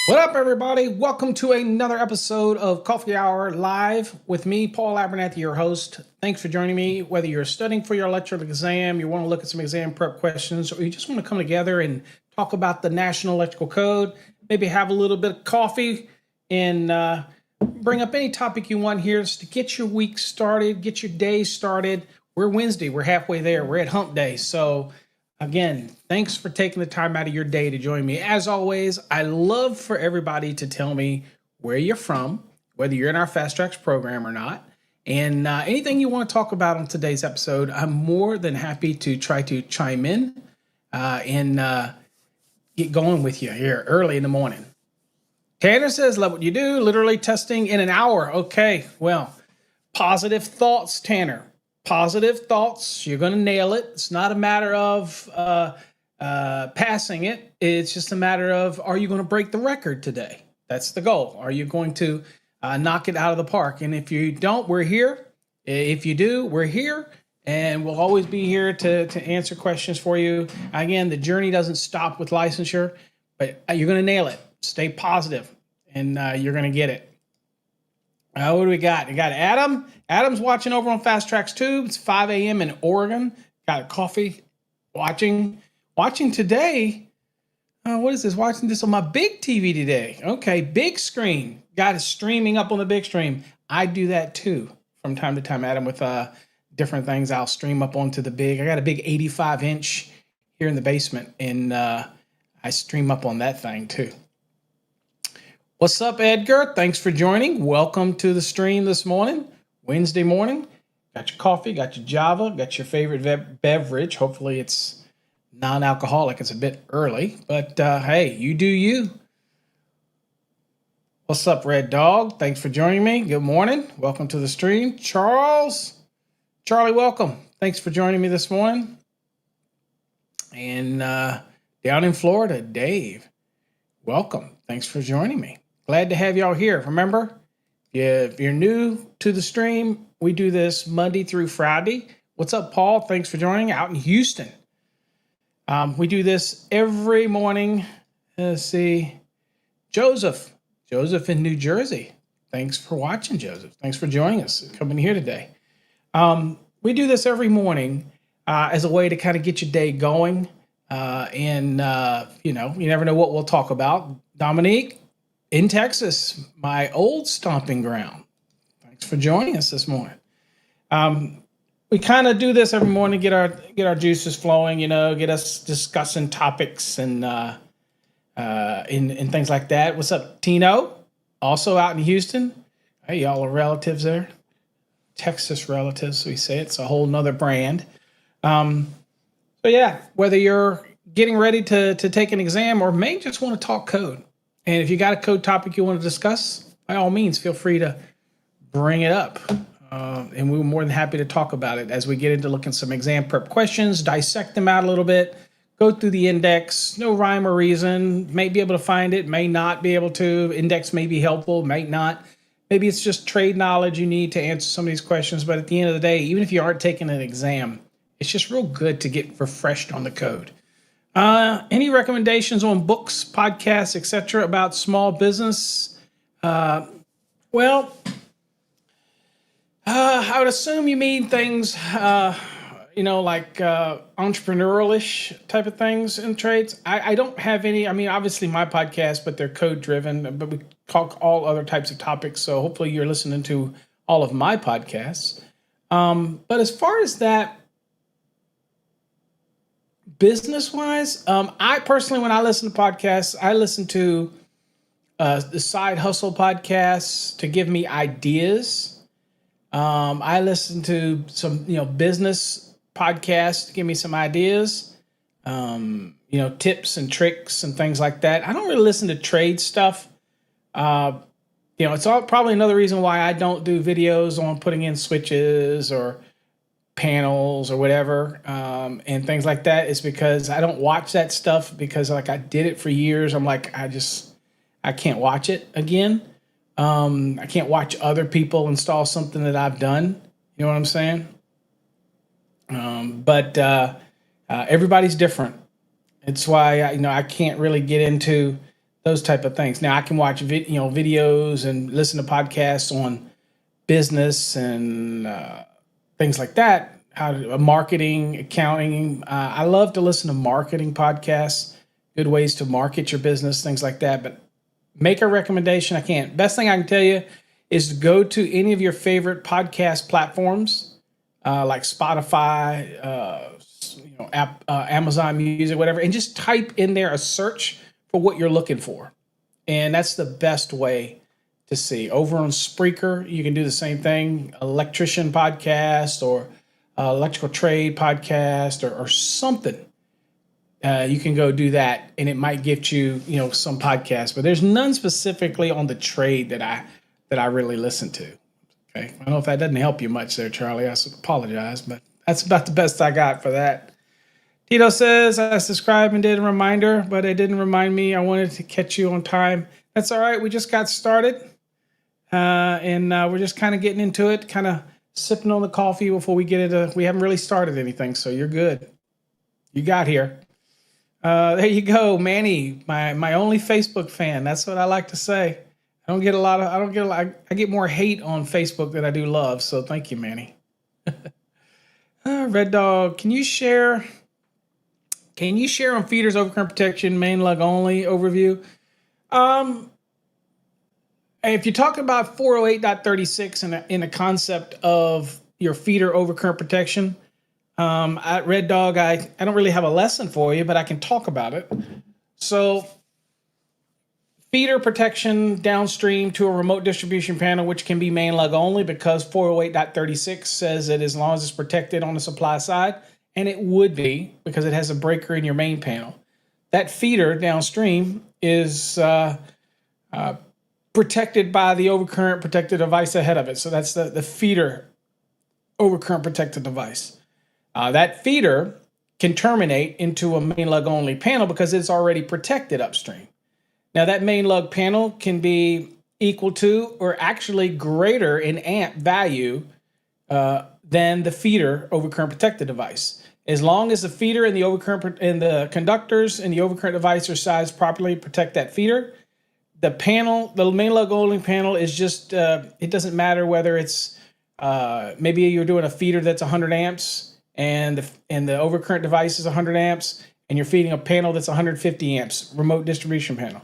What up, everybody? Welcome to another episode of Coffee Hour Live with me, Paul Abernathy, your host. Thanks for joining me. Whether you're studying for your electrical exam, you want to look at some exam prep questions, or you just want to come together and talk about the National Electrical Code, maybe have a little bit of coffee and bring up any topic you want here just to get your week started, get your day started. We're Wednesday. We're halfway there. We're at hump day. So again, thanks for taking the time out of your day to join me. As always, I love for everybody to tell me where you're from, whether you're in our Fast Tracks program or not, and anything you want to talk about on today's episode. I'm more than happy to try to chime in and get going with you here early in the morning. Tanner says, love what you do, literally testing in an hour. Okay, well, positive thoughts, Tanner. Positive thoughts, you're going to nail it. It's not a matter of passing it. It's just a matter of, are you going to break the record today? That's the goal. Are you going to knock it out of the park? And if you don't, we're here. If you do, we're here. And we'll always be here to answer questions for you. Again, the journey doesn't stop with licensure, but you're going to nail it. Stay positive, and you're going to get it. What do we got? We got Adam. Adam's watching over on Fast Tracks Tube. It's 5 a.m. in Oregon. Got a coffee. Watching today. What is this? Watching this on my big TV today. Okay, big screen. Got it streaming up on the big stream. I do that too from time to time, Adam, with different things. I'll stream up onto the big. I got a big 85-inch here in the basement, and I stream up on that thing too. What's up, Edgar? Thanks for joining. Welcome to the stream this morning, Wednesday morning. Got your coffee, got your Java, got your favorite beverage. Hopefully it's non-alcoholic. It's a bit early, but hey, you do you. What's up, Red Dog? Thanks for joining me. Good morning. Welcome to the stream. Charlie, welcome. Thanks for joining me this morning. And down in Florida, Dave, welcome. Thanks for joining me. Glad to have y'all here. Remember, if you're new to the stream, we do this Monday through Friday. What's up, Paul? Thanks for joining out in Houston. We do this every morning. Let's see. Joseph in New Jersey. Thanks for watching, Joseph. Thanks for joining us, coming here today. We do this every morning as a way to kind of get your day going. You never know what we'll talk about. Dominique, in Texas, my old stomping ground. Thanks for joining us this morning. We kind of do this every morning, get our juices flowing, get us discussing topics and things like that. What's up, Tino? Also out in Houston. Hey, y'all are relatives there. Texas relatives, we say. It's a whole nother brand. So yeah, whether you're getting ready to take an exam or may just want to talk code. And if you got a code topic you want to discuss, by all means, feel free to bring it up. And we're more than happy to talk about it as we get into looking some exam prep questions, dissect them out a little bit, go through the index, no rhyme or reason, may be able to find it, may not be able to. Index may be helpful, may not. Maybe it's just trade knowledge you need to answer some of these questions. But at the end of the day, even if you aren't taking an exam, It's just real good to get refreshed on the code. Any recommendations on books, podcasts, etc. about small business? Well, I would assume you mean things, like entrepreneurial-ish type of things in trades. I don't have any. I mean, obviously my podcast, but they're code-driven. But we talk all other types of topics. So hopefully you're listening to all of my podcasts. But as far as that, business-wise, I personally, when I listen to podcasts, I listen to the Side Hustle podcasts to give me ideas. I listen to some, business podcasts to give me some ideas, tips and tricks and things like that. I don't really listen to trade stuff. It's all probably another reason why I don't do videos on putting in switches or panels or whatever, and things like that, is because I don't watch that stuff because like I did it for years. I'm like, I can't watch it again. I can't watch other people install something that I've done. You know what I'm saying? But everybody's different. It's why I can't really get into those type of things. Now I can watch videos and listen to podcasts on business and things like that. How to marketing, accounting. I love to listen to marketing podcasts. Good ways to market your business, things like that. But make a recommendation, I can't. Best thing I can tell you is to go to any of your favorite podcast platforms, like Spotify, Amazon Music, whatever, and just type in there a search for what you're looking for. And that's the best way to see. Over on Spreaker, you can do the same thing, Electrician podcast or electrical trade podcast or something. You can go do that, and it might get you, some podcasts. But there's none specifically on the trade that I really listen to. Okay, I don't know if that doesn't help you much there, Charlie. I apologize, but that's about the best I got for that. Tito says, I subscribed and did a reminder, but it didn't remind me. I wanted to catch you on time. That's all right. We just got started, and we're just kind of getting into it, kind of sipping on the coffee before we get it. We haven't really started anything, so you're good. You got here. There you go, Manny, my only Facebook fan. That's what I like to say. I get more hate on Facebook than I do love. So thank you, Manny. Red Dog, can you share on feeders overcurrent protection, main lug only overview? If you're talking about 408.36 in the concept of your feeder overcurrent protection, at Red Dog, I don't really have a lesson for you, but I can talk about it. So feeder protection downstream to a remote distribution panel, which can be main lug only, because 408.36 says that as long as it's protected on the supply side, and it would be because it has a breaker in your main panel, that feeder downstream is protected by the overcurrent protected device ahead of it. So that's the feeder overcurrent protected device. That feeder can terminate into a main lug only panel because it's already protected upstream. Now that main lug panel can be equal to or actually greater in amp value than the feeder overcurrent protected device. As long as the feeder and the overcurrent and the conductors and the overcurrent device are sized properly to protect that feeder, the main lug only panel is just, it doesn't matter whether it's, maybe you're doing a feeder that's 100 amps and the overcurrent device is 100 amps, and you're feeding a panel that's 150 amps, remote distribution panel.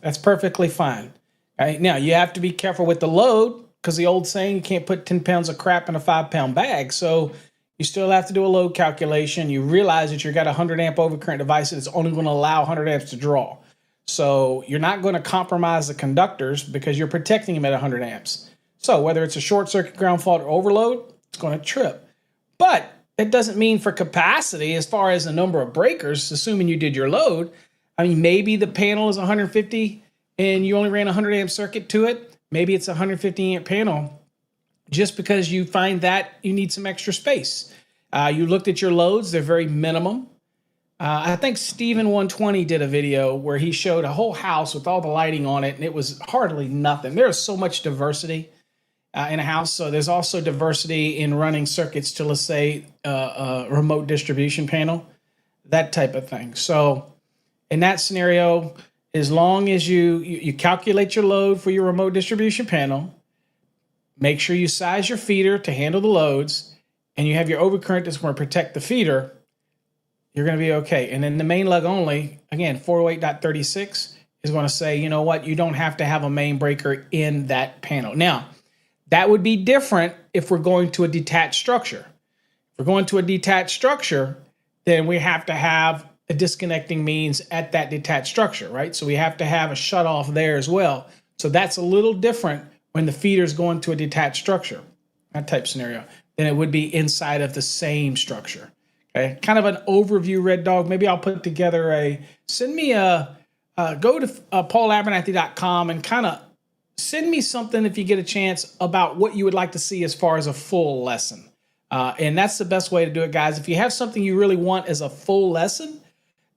That's perfectly fine. Okay? Now, you have to be careful with the load, because the old saying, you can't put 10 pounds of crap in a 5-pound bag. So you still have to do a load calculation. You realize that you've got a 100 amp overcurrent device and it's only going to allow 100 amps to draw. So you're not going to compromise the conductors because you're protecting them at 100 amps. So whether it's a short circuit, ground fault, or overload, it's going to trip. But that doesn't mean for capacity, as far as the number of breakers, assuming you did your load. I mean, maybe the panel is 150 and you only ran a 100 amp circuit to it. Maybe it's a 150 amp panel just because you find that you need some extra space. You looked at your loads, they're very minimum. I think Steven 120 did a video where he showed a whole house with all the lighting on it, and it was hardly nothing. There is so much diversity in a house. So there's also diversity in running circuits to, let's say, remote distribution panel, that type of thing. So in that scenario, as long as you calculate your load for your remote distribution panel, make sure you size your feeder to handle the loads, and you have your overcurrent that's going to protect the feeder, you're going to be okay. And then the main lug only, again, 408.36 is going to say, you know what, you don't have to have a main breaker in that panel. Now, that would be different if we're going to a detached structure. If we're going to a detached structure, then we have to have a disconnecting means at that detached structure, right? So we have to have a shutoff there as well. So that's a little different when the feeder is going to a detached structure, that type scenario, than it would be inside of the same structure. Okay, kind of an overview, Red Dog. Maybe I'll put together go to paulabernathy.com and kind of send me something if you get a chance about what you would like to see as far as a full lesson. And that's the best way to do it, guys. If you have something you really want as a full lesson,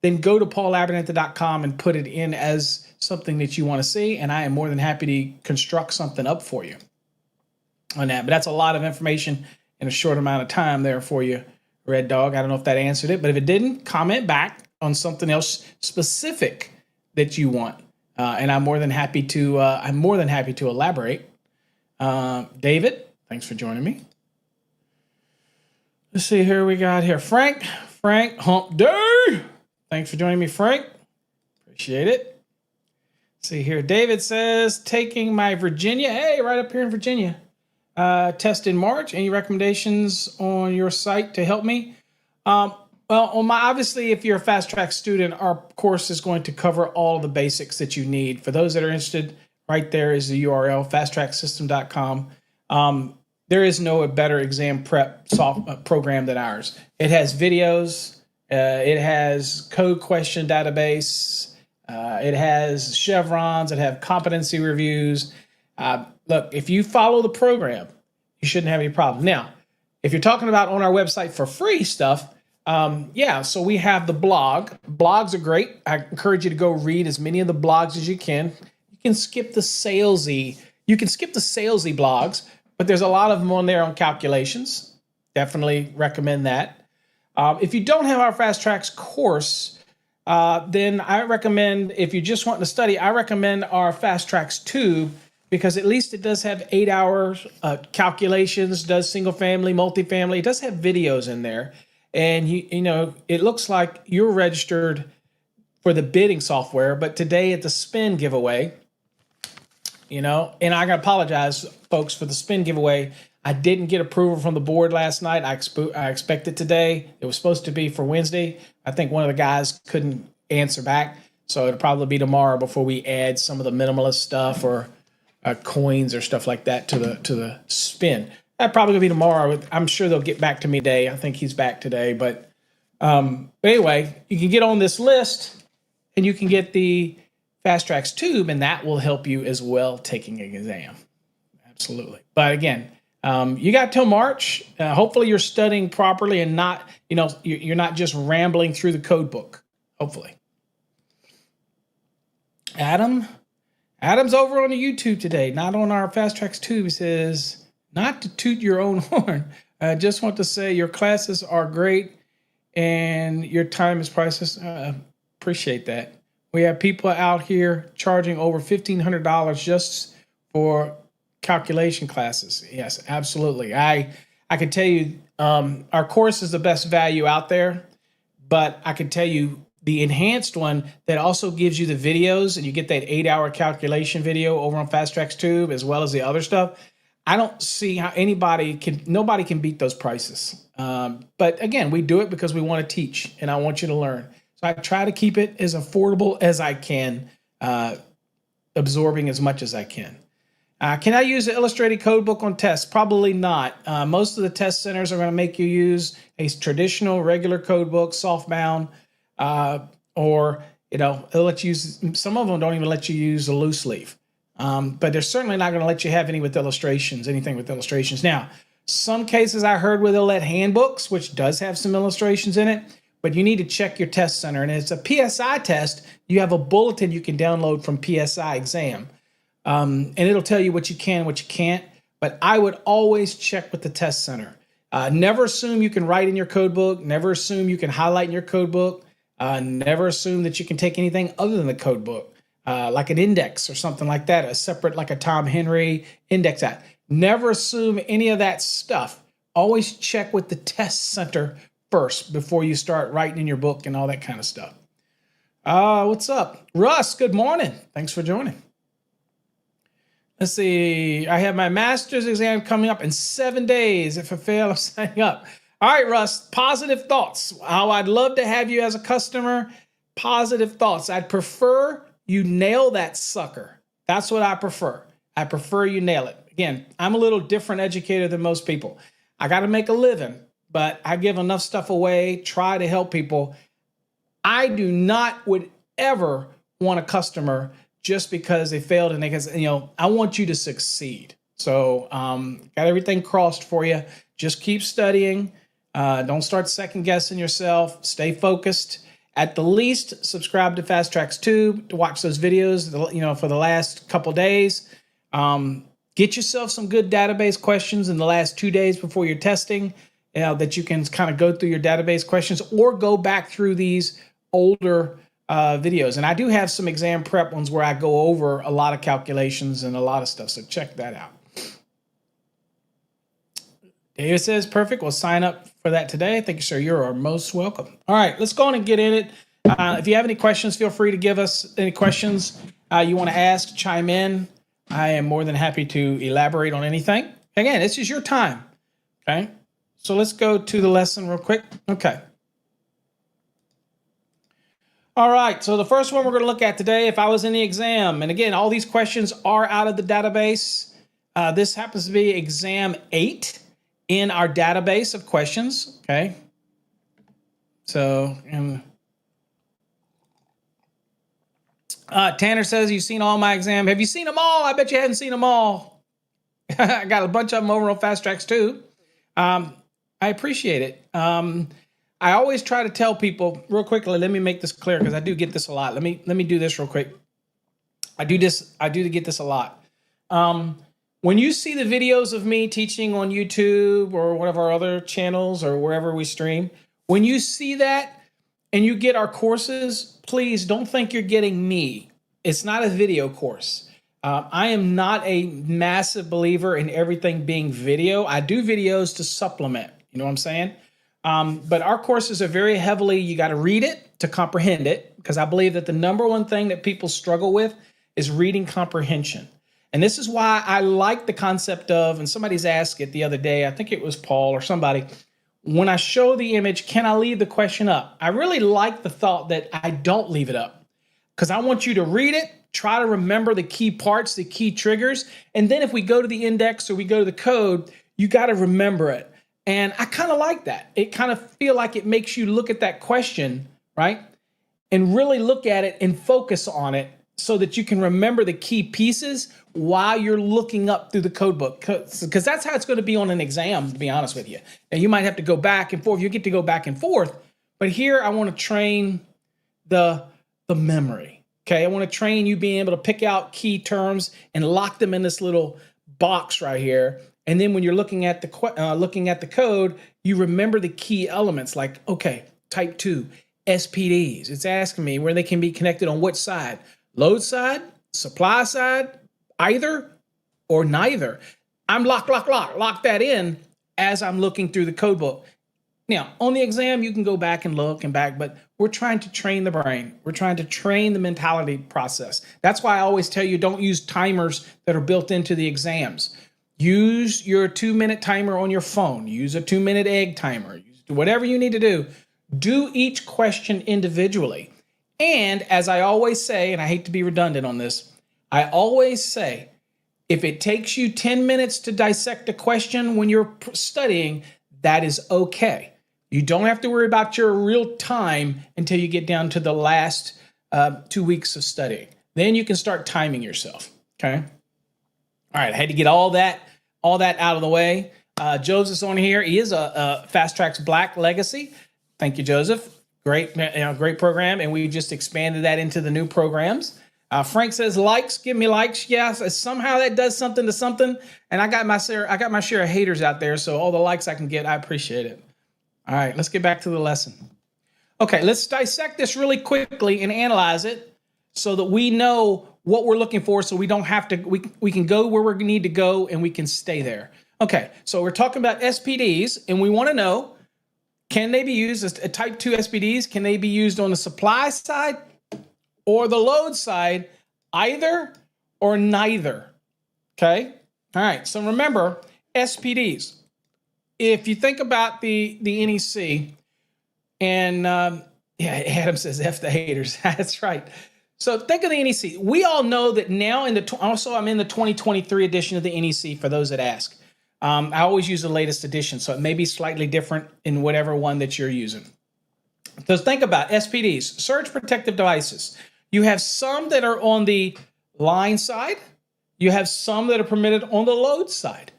then go to paulabernathy.com and put it in as something that you want to see. And I am more than happy to construct something up for you on that. But that's a lot of information in a short amount of time there for you, Red Dog. I don't know if that answered it, but if it didn't, comment back on something else specific that you want. And I'm more than happy to elaborate. David, thanks for joining me. Let's see here. We got here Frank Hump Day. Thanks for joining me, Frank. Appreciate it. See here. David says, taking my Virginia. Hey, right up here in Virginia. Test in March. Any recommendations on your site to help me? Well, obviously, if you're a fast track student, our course is going to cover all the basics that you need. For those that are interested, right there is the URL, fasttracksystem.com. There is no better exam prep program than ours. It has videos. It has code question database. It has chevrons. It has competency reviews. Look, if you follow the program, you shouldn't have any problem. Now, if you're talking about on our website for free stuff, so we have the blog. Blogs are great. I encourage you to go read as many of the blogs as you can. You can skip the salesy blogs, but there's a lot of them on there on calculations. Definitely recommend that. If you don't have our Fast Tracks course, then I recommend, if you just want to study, I recommend our Fast Tracks Tube, because at least it does have 8 hours calculations, does single family, multifamily. It does have videos in there. And you know, it looks like you're registered for the bidding software, but today at the spin giveaway, and I gotta apologize, folks, for the spin giveaway. I didn't get approval from the board last night. I expect it today. It was supposed to be for Wednesday. I think one of the guys couldn't answer back, so it'll probably be tomorrow before we add some of the minimalist stuff or coins or stuff like that to the spin. That probably gonna be tomorrow. I'm sure they'll get back to me today. I think he's back today, but anyway, you can get on this list and you can get the Fast Tracks Tube, and that will help you as well taking an exam. Absolutely. But again, you got till March. Hopefully you're studying properly and not, you're not just rambling through the code book. Hopefully. Adam's over on the YouTube today, not on our Fast Tracks Tube. He says, not to toot your own horn. I just want to say your classes are great and your time is priceless. Appreciate that. We have people out here charging over $1,500 just for calculation classes. Yes, absolutely. I can tell you our course is the best value out there, but I can tell you the enhanced one that also gives you the videos, and you get that 8-hour calculation video over on Fast Tracks Tube as well as the other stuff. I don't see how nobody can beat those prices. But again, we do it because we want to teach and I want you to learn. So I try to keep it as affordable as I can, absorbing as much as I can. Can I use the illustrated code book on tests? Probably not. Most of the test centers are going to make you use a traditional regular code book, softbound, or they'll let you use. Some of them don't even let you use a loose leaf. But they're certainly not going to let you have anything with illustrations. Now, some cases I heard where they'll let handbooks, which does have some illustrations in it, but you need to check your test center. And it's a PSI test. You have a bulletin you can download from PSI exam. And it'll tell you what you can, what you can't. But I would always check with the test center. Never assume you can write in your code book. Never assume you can highlight in your code book. Never assume that you can take anything other than the code book, like an index or something like that, a separate, like a Tom Henry index app. Never assume any of that stuff. Always check with the test center first before you start writing in your book and all that kind of stuff. What's up? Russ, good morning. Thanks for joining. Let's see. I have my master's exam coming up in 7 days. If I fail, I'm signing up. All right, Russ, positive thoughts. How I'd love to have you as a customer. Positive thoughts. I'd prefer you nail that sucker. That's what I prefer. I prefer you nail it. Again, I'm a little different educator than most people. I got to make a living, but I give enough stuff away, try to help people. I do not would ever want a customer just because they failed and they can, I want you to succeed. So got everything crossed for you. Just keep studying. Don't start second guessing yourself. Stay focused. At the least, subscribe to Fast Tracks Tube to watch those videos, for the last couple days. Get yourself some good database questions in the last 2 days before you're testing, that you can kind of go through your database questions or go back through these older videos. And I do have some exam prep ones where I go over a lot of calculations and a lot of stuff. So check that out. David says, perfect. We'll sign up for that today. Thank you, sir. You're most welcome. All right, let's go on and get in it. If you have any questions, feel free to give us any questions you want to ask, chime in. I am more than happy to elaborate on anything. Again, this is your time. Okay, so let's go to the lesson real quick. Okay. All right, so the first one we're going to look at today, if I was in the exam, and again, all these questions are out of the database. This happens to be exam 8 in our database of questions, okay? So, Tanner says, you've seen all my exam. Have you seen them all? I bet you haven't seen them all. I got a bunch of them over on Fast Tracks too. I appreciate it. I always try to tell people real quickly. Let me make this clear because I do get this a lot. Let me do this real quick. I do get this a lot. When you see the videos of me teaching on YouTube or one of our other channels or wherever we stream, when you see that and you get our courses, please don't think you're getting me. It's not a video course. I am not a massive believer in everything being video. I do videos to supplement. You know what I'm saying? But our courses are very heavily, you got to read it to comprehend it, because I believe that the number one thing that people struggle with is reading comprehension. And this is why I like the concept of, and somebody's asked it the other day, I think it was Paul or somebody, when I show the image, can I leave the question up? I really like the thought that I don't leave it up, because I want you to read it, try to remember the key parts, the key triggers. And then if we go to the index or we go to the code, you got to remember it. And I kind of like that. It kind of feel like it makes you look at that question, right? And really look at it and focus on it so that you can remember the key pieces while you're looking up through the code book. Because that's how it's going to be on an exam, to be honest with you. And you might have to go back and forth. You get to go back and forth. But here I want to train the memory. Okay, I want to train you being able to pick out key terms and lock them in this little box right here. And then when you're looking at the code, you remember the key elements like, okay, type 2, SPDs. It's asking me where they can be connected on which side, load side, supply side, either or neither. I'm lock that in as I'm looking through the code book. Now, on the exam, you can go back and look and back, but we're trying to train the brain. We're trying to train the mentality process. That's why I always tell you, don't use timers that are built into the exams. Use your 2-minute timer on your phone. Use a 2-minute egg timer. Whatever you need to do. Do each question individually. And as I always say, and I hate to be redundant on this, I always say, if it takes you 10 minutes to dissect a question when you're studying, that is okay. You don't have to worry about your real time until you get down to the last 2 weeks of studying. Then you can start timing yourself, okay? All right, I had to get all that out of the way. Joseph's on here. He is a Fast Tracks Black Legacy. Thank you, Joseph. Great program, and we just expanded that into the new programs. Frank says likes, give me likes. Yes, somehow that does something to something. And I got my share of haters out there. So all the likes I can get, I appreciate it. All right, let's get back to the lesson. Okay, let's dissect this really quickly and analyze it so that we know what we're looking for, so we don't have to, we can go where we need to go and we can stay there. Okay, so we're talking about SPDs, and we want to know, can they be used as type 2 SPDs? Can they be used on the supply side or the load side, either or neither? Okay, all right, so remember, SPDs. If you think about the NEC, and yeah, Adam says F the haters. That's right. So think of the NEC. We all know that now I'm in the 2023 edition of the NEC for those that ask. I always use the latest edition, so it may be slightly different in whatever one that you're using. So think about SPDs, surge protective devices. You have some that are on the line side. You have some that are permitted on the load side,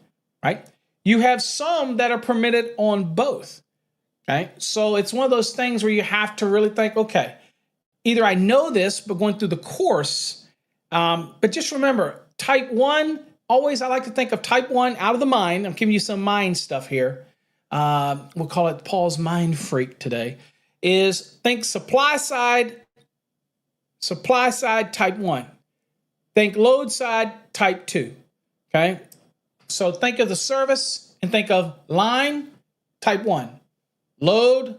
right? You have some that are permitted on both. Okay, so it's one of those things where you have to really think, okay, either I know this, but going through the course, but just remember, type 1, always I like to think of type 1 out of the mind. I'm giving you some mind stuff here. We'll call it Paul's mind freak today, is think supply side type 1. Think load side type 2, okay? So think of the service and think of line type 1. Load,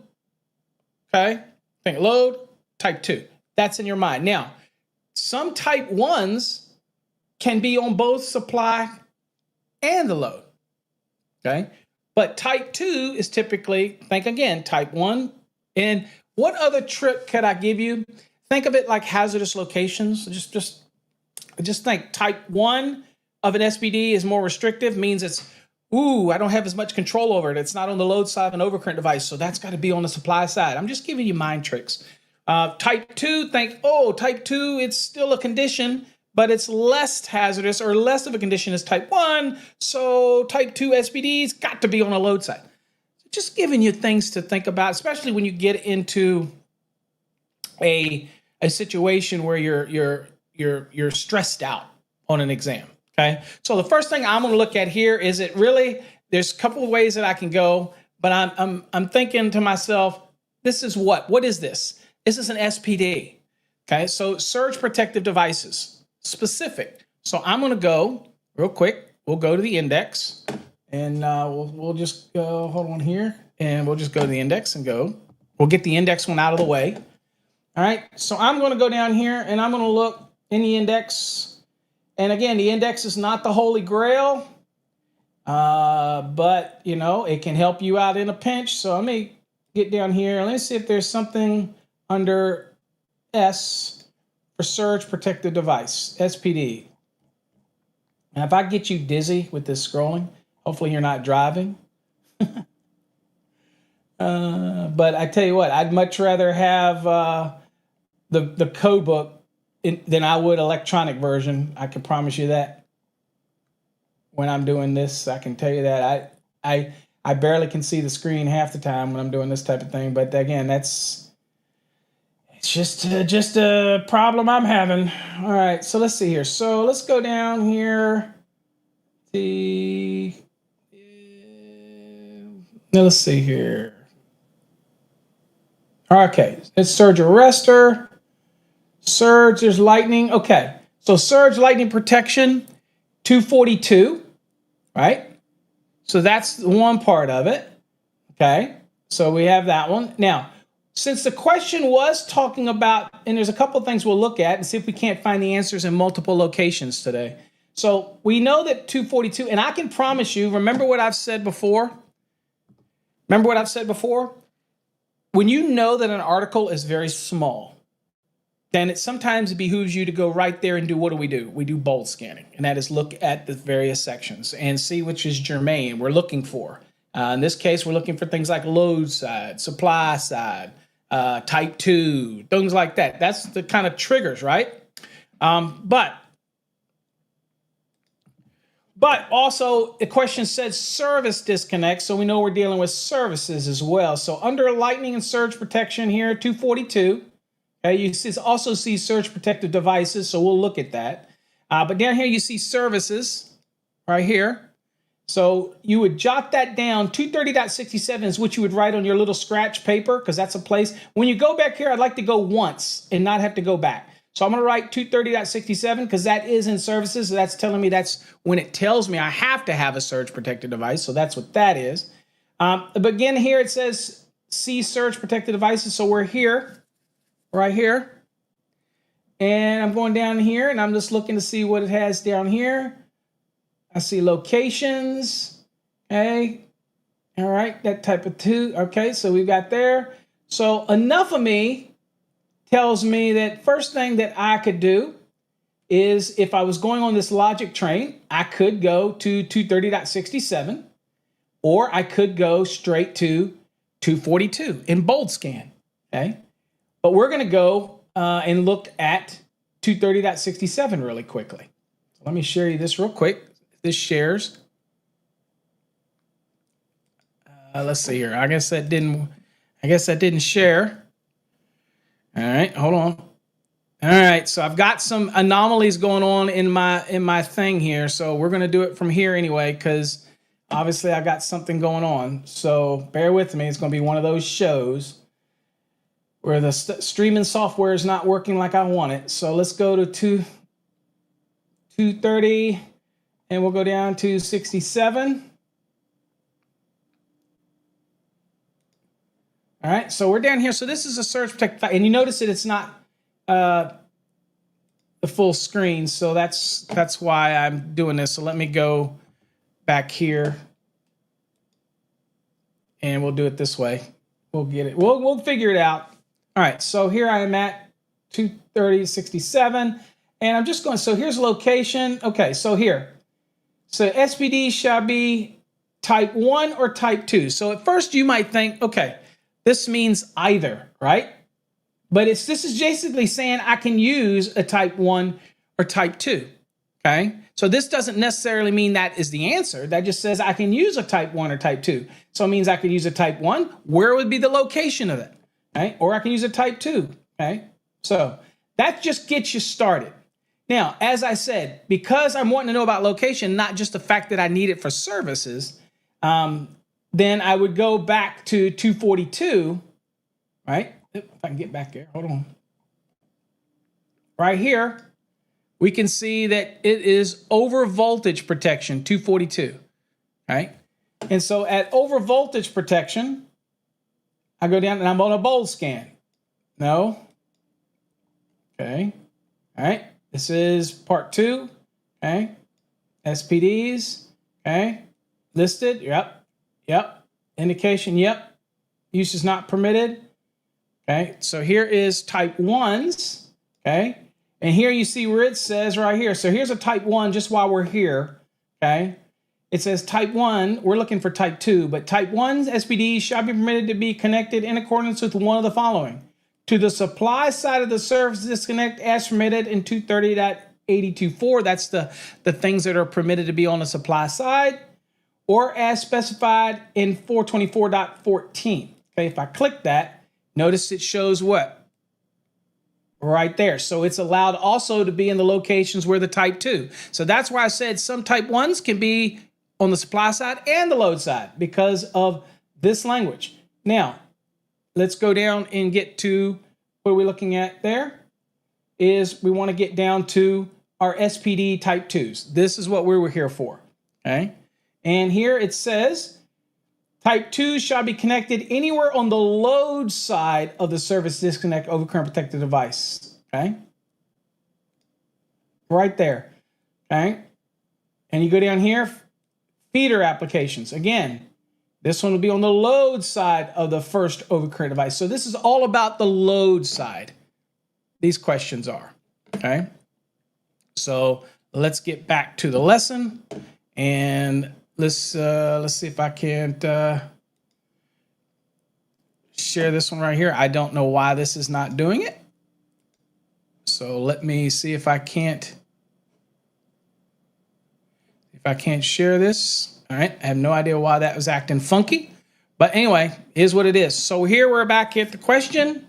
okay? Think load, type 2. That's in your mind. Now, some type 1s can be on both supply and the load, okay? But type 2 is typically, think again, type 1. And what other trick could I give you? Think of it like hazardous locations. Just think type 1 of an SBD is more restrictive, means it's, I don't have as much control over it. It's not on the load side of an overcurrent device, so that's got to be on the supply side. I'm just giving you mind tricks. Type 2, type 2, it's still a condition, but it's less hazardous or less of a condition as type 1, so type 2 SPD's got to be on the load side. Just giving you things to think about, especially when you get into a situation where you're stressed out on an exam. Okay, so the first thing I'm going to look at here is there's a couple of ways that I can go, but I'm thinking to myself, this is what is this? This is an SPD. Okay, so surge protective devices, specific. So I'm going to go real quick. We'll go to the index, and we'll just go, hold on here, and we'll just go to the index and go. We'll get the index one out of the way. All right, so I'm going to go down here, and I'm going to look in the index. And again, the index is not the holy grail, but, it can help you out in a pinch. So let me get down here. Let's see if there's something under S for surge protective device, SPD. And if I get you dizzy with this scrolling, hopefully you're not driving. But I tell you what, I'd much rather have the code book than I would electronic version. I can promise you that. When I'm doing this, I can tell you that I barely can see the screen half the time when I'm doing this type of thing. But again, it's just a problem I'm having. All right, so let's see here. So let's go down here. Now let's see here. Okay, it's surge arrestor. Surge, there's lightning. Okay, so surge lightning protection, 242, right? So that's one part of it. Okay, so we have that one. Now, since the question was talking about, and there's a couple of things we'll look at and see if we can't find the answers in multiple locations today. So we know that 242, and I can promise you, remember what I've said before? When you know that an article is very small, then sometimes it behooves you to go right there and do, what do? We do bold scanning, and that is look at the various sections and see which is germane we're looking for. In this case, we're looking for things like load side, supply side, type 2, things like that. That's the kind of triggers, right? But also the question said service disconnect, so we know we're dealing with services as well. So under lightning and surge protection here, 242, Okay, you also see surge protective devices, so we'll look at that. But down here you see services right here. So you would jot that down. 230.67 is what you would write on your little scratch paper, because that's a place. When you go back here, I'd like to go once and not have to go back. So I'm going to write 230.67 because that is in services. So that's telling me that's when it tells me I have to have a surge protected device. So that's what that is. But again, here it says see surge protected devices. So we're here, right here. And I'm going down here and I'm just looking to see what it has down here. I see locations. Okay. All right. That type of two. Okay. So we've got there. So enough of me tells me that first thing that I could do is if I was going on this logic train, I could go to 230.67 or I could go straight to 242 in bold scan. Okay. But we're going to go and look at 230.67 really quickly. So let me share you this real quick. This shares. Let's see here. I guess that didn't share. All right, hold on. All right, so I've got some anomalies going on in my thing here. So we're going to do it from here anyway, because obviously I got something going on. So bear with me. It's going to be one of those shows where the streaming software is not working like I want it. So let's go to 230, and we'll go down to 67. All right, so we're down here. So this is a surge protect, and you notice that it's not the full screen. So that's why I'm doing this. So let me go back here, and we'll do it this way. We'll get it. We'll figure it out. All right, so here I am at 230.67, and I'm just going. So here's location. Okay, so here, so SPD shall be type 1 or type 2. So at first you might think, okay, this means either, right? But this is basically saying I can use a type 1 or type 2, okay? So this doesn't necessarily mean that is the answer. That just says I can use a type 1 or type 2. So it means I could use a type 1. Where would be the location of it, okay? Or I can use a type 2, okay? So that just gets you started. Now, as I said, because I'm wanting to know about location, not just the fact that I need it for services, then I would go back to 242, right? If I can get back there, hold on. Right here, we can see that it is over voltage protection, 242, right? And so at over voltage protection, I go down and I'm on a bold scan. No. Okay. All right. This is part 2. Okay. SPDs. Okay. Listed. Yep. Yep. Indication, yep. Use is not permitted. Okay, so here is type 1s. Okay, and here you see where it says right here. So here's a type 1 just while we're here. Okay, it says type 1. We're looking for type 2, but type 1's SPDs shall be permitted to be connected in accordance with one of the following: to the supply side of the service disconnect as permitted in 230.82.4. That's the things that are permitted to be on the supply side, or as specified in 424.14. Okay, if I click that, notice it shows what? Right there. So it's allowed also to be in the locations where the type 2. So that's why I said some type 1s can be on the supply side and the load side because of this language. Now, let's go down and get to what we're looking at there. Is we want to get down to our SPD type 2s. This is what we were here for. Okay. And here it says, type 2 shall be connected anywhere on the load side of the service disconnect overcurrent protected device. Okay. Right there. Okay. And you go down here, feeder applications. Again, this one will be on the load side of the first overcurrent device. So this is all about the load side. These questions are. Okay. So let's get back to the lesson, and let's see if I can't share this one right here. I don't know why this is not doing it. So let me see if I can't share this. All right. I have no idea why that was acting funky. But anyway, here's what it is. So here we're back at the question.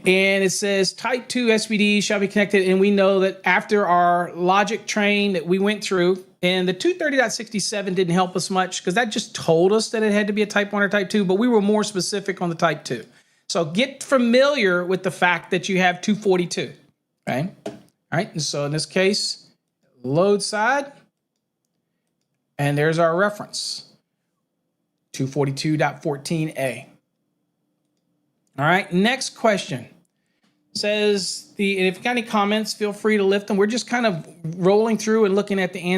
And it says type 2 SPDs shall be connected. And we know that after our logic train that we went through, and the 230.67 didn't help us much because that just told us that it had to be a type 1 or type 2, but we were more specific on the type 2. So get familiar with the fact that you have 242, okay? All right, and so in this case, load side, and there's our reference, 242.14a. All right, next question. Says, and if you got any comments, feel free to lift them. We're just kind of rolling through and looking at the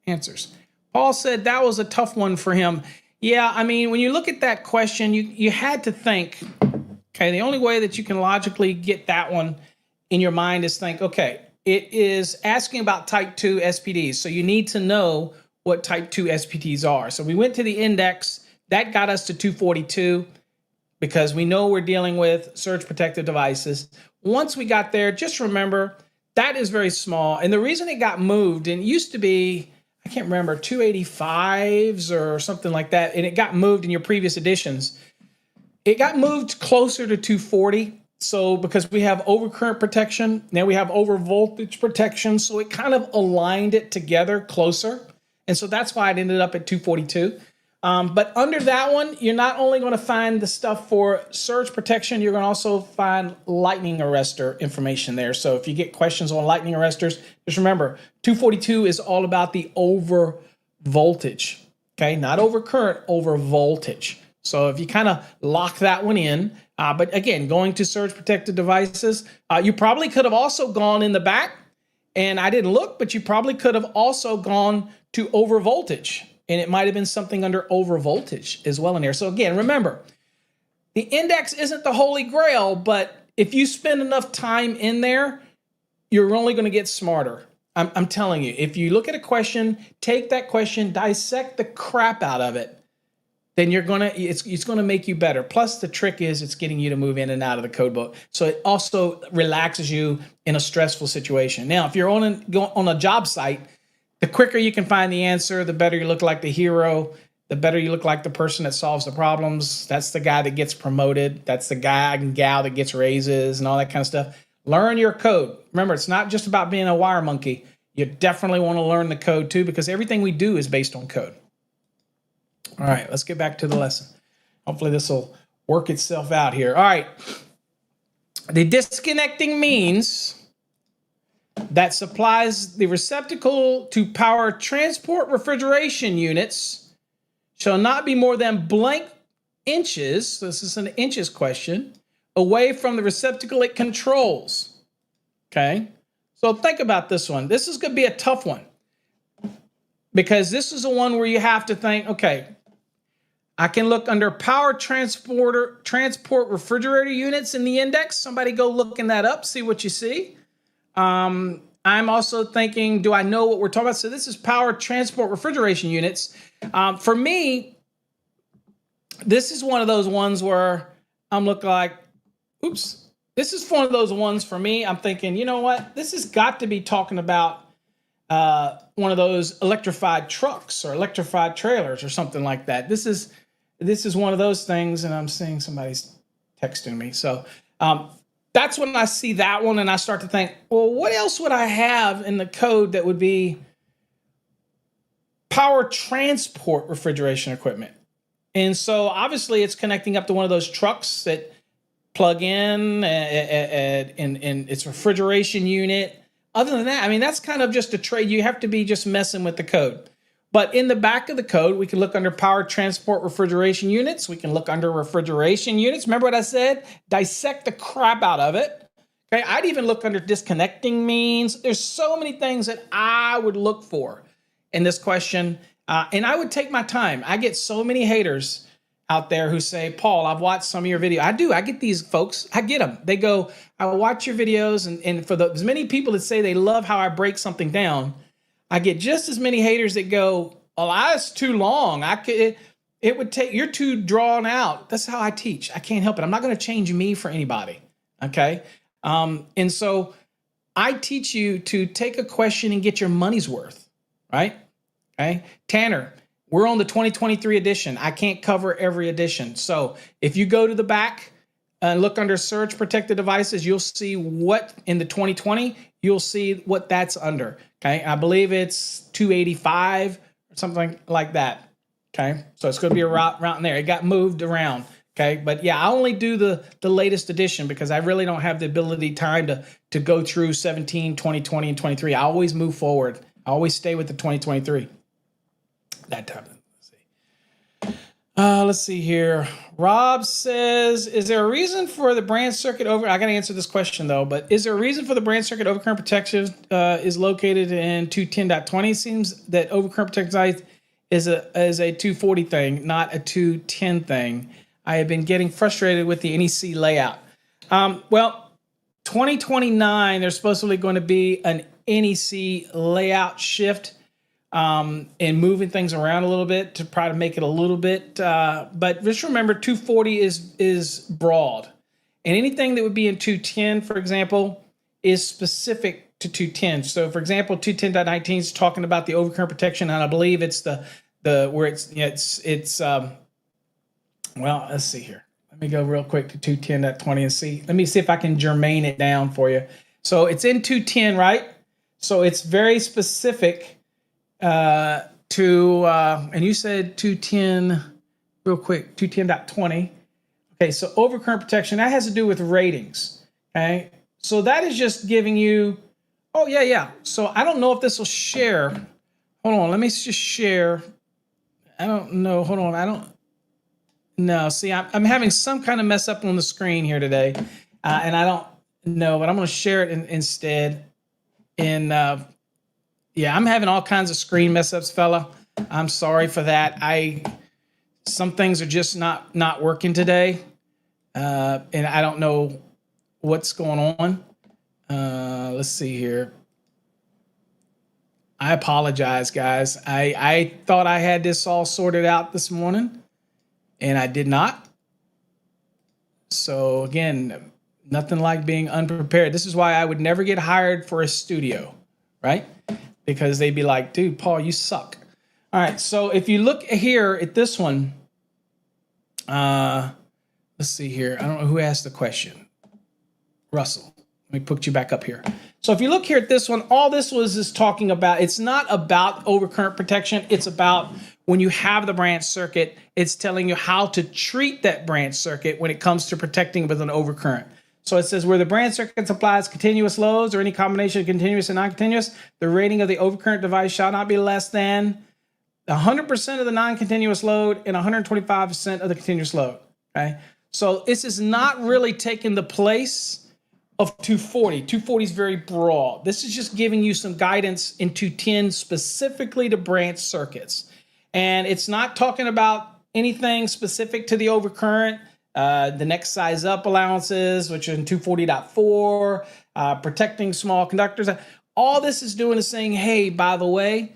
answers. Paul said that was a tough one for him. Yeah, I mean, when you look at that question, you had to think, okay, the only way that you can logically get that one in your mind is think, okay, it is asking about type 2 SPDs. So you need to know what type 2 SPDs are. So we went to the index. That got us to 242. Because we know we're dealing with surge protective devices. Once we got there, just remember, that is very small. And the reason it got moved, and it used to be, I can't remember, 285s or something like that, and it got moved in your previous editions. It got moved closer to 240. So because we have overcurrent protection, now we have over voltage protection, so it kind of aligned it together closer. And so that's why it ended up at 242. But under that one, you're not only going to find the stuff for surge protection, you're going to also find lightning arrestor information there. So if you get questions on lightning arresters, just remember, 242 is all about the over voltage, okay? Not over current, over voltage. So if you kind of lock that one in, but again, going to surge protected devices, you probably could have also gone in the back, and I didn't look, but you probably could have also gone to over voltage. And it might have been something under over voltage as well in there. So again, remember, the index isn't the holy grail, but if you spend enough time in there, you're only going to get smarter. I'm telling you, if you look at a question, take that question, dissect the crap out of it, then it's gonna make you better. Plus, the trick is it's getting you to move in and out of the code book. So it also relaxes you in a stressful situation. Now, if you're on a job site, the quicker you can find the answer, the better you look like the hero, the better you look like the person that solves the problems. That's the guy that gets promoted. That's the guy and gal that gets raises and all that kind of stuff. Learn your code. Remember, it's not just about being a wire monkey. You definitely want to learn the code too, because everything we do is based on code. All right, let's get back to the lesson. Hopefully this will work itself out here. All right. The disconnecting means that supplies the receptacle to power transport refrigeration units shall not be more than blank inches, so this is an inches question, away from the receptacle it controls. Okay? So think about this one. This is going to be a tough one because this is the one where you have to think, okay, I can look under power transport refrigerator units in the index. Somebody go looking that up, see what you see. I'm also thinking, do I know what we're talking about? So this is power transport refrigeration units. For me, this is one of those ones where I'm looking like, oops, this is one of those ones for me. I'm thinking, you know what? This has got to be talking about one of those electrified trucks or electrified trailers or something like that. This is one of those things, and I'm seeing somebody's texting me. So that's when I see that one and I start to think, well, what else would I have in the code that would be power transport refrigeration equipment? And so obviously it's connecting up to one of those trucks that plug in and it's refrigeration unit. Other than that, I mean, that's kind of just a trade. You have to be just messing with the code. But in the back of the code, we can look under power transport refrigeration units. We can look under refrigeration units. Remember what I said? Dissect the crap out of it. Okay, I'd even look under disconnecting means. There's so many things that I would look for in this question. And I would take my time. I get so many haters out there who say, Paul, I've watched some of your videos. I do. I get these folks. I get them. They go, I watch your videos. And for as many people that say they love how I break something down, I get just as many haters that go, oh, that's too long. It would take, you're too drawn out. That's how I teach. I can't help it. I'm not going to change me for anybody. Okay. And so I teach you to take a question and get your money's worth. Right. Okay. Tanner, we're on the 2023 edition. I can't cover every edition. So if you go to the back, look under search protected devices, you'll see what in the 2020, you'll see what that's under. Okay. I believe it's 285 or something like that. Okay. So it's going to be around there. It got moved around. Okay. But yeah, I only do the latest edition because I really don't have the time to go through 17, 2020, and 23. I always move forward. I always stay with the 2023. That time. Let's see here. Rob says, is there a reason for the branch circuit over? I got to answer this question though, but is there a reason for the branch circuit overcurrent protection is located in 210.20? Seems that overcurrent protection size is a 240 thing, not a 210 thing. I have been getting frustrated with the NEC layout. Well, 2029, there's supposedly going to be an NEC layout shift. And moving things around a little bit to try to make it a little bit, but just remember 240 is broad, and anything that would be in 210, for example, is specific to 210. So for example, 210.19 is talking about the overcurrent protection, and I believe it's the where it's well, let's see here. Let me go real quick to 210.20 and see. Let me see if I can germane it down for you. So it's in 210, right? So it's very specific and you said 210 real quick, 210.20. Okay, so overcurrent protection, that has to do with ratings. Okay, so that is just giving you, oh yeah. So I don't know if this will share. Hold on, let me just share. I don't know. Hold on, I don't know. See, I'm having some kind of mess up on the screen here today, and I don't know, but I'm going to share it instead. Yeah, I'm having all kinds of screen mess ups, fella. I'm sorry for that. Some things are just not working today, and I don't know what's going on. Let's see here. I apologize, guys. I thought I had this all sorted out this morning, and I did not. So again, nothing like being unprepared. This is why I would never get hired for a studio, right? Because they'd be like, dude, Paul, you suck. All right, so if you look here at this one, let's see here. I don't know who asked the question. Russell, let me put you back up here. So if you look here at this one, all this is talking about, it's not about overcurrent protection. It's about when you have the branch circuit, it's telling you how to treat that branch circuit when it comes to protecting with an overcurrent. So it says where the branch circuit supplies continuous loads or any combination of continuous and non-continuous, the rating of the overcurrent device shall not be less than 100% of the non-continuous load and 125% of the continuous load. Okay, so this is not really taking the place of 240. 240 is very broad. This is just giving you some guidance in 210 specifically to branch circuits, and it's not talking about anything specific to the overcurrent. The next size up allowances, which are in 240.4, protecting small conductors. All this is doing is saying, hey, by the way,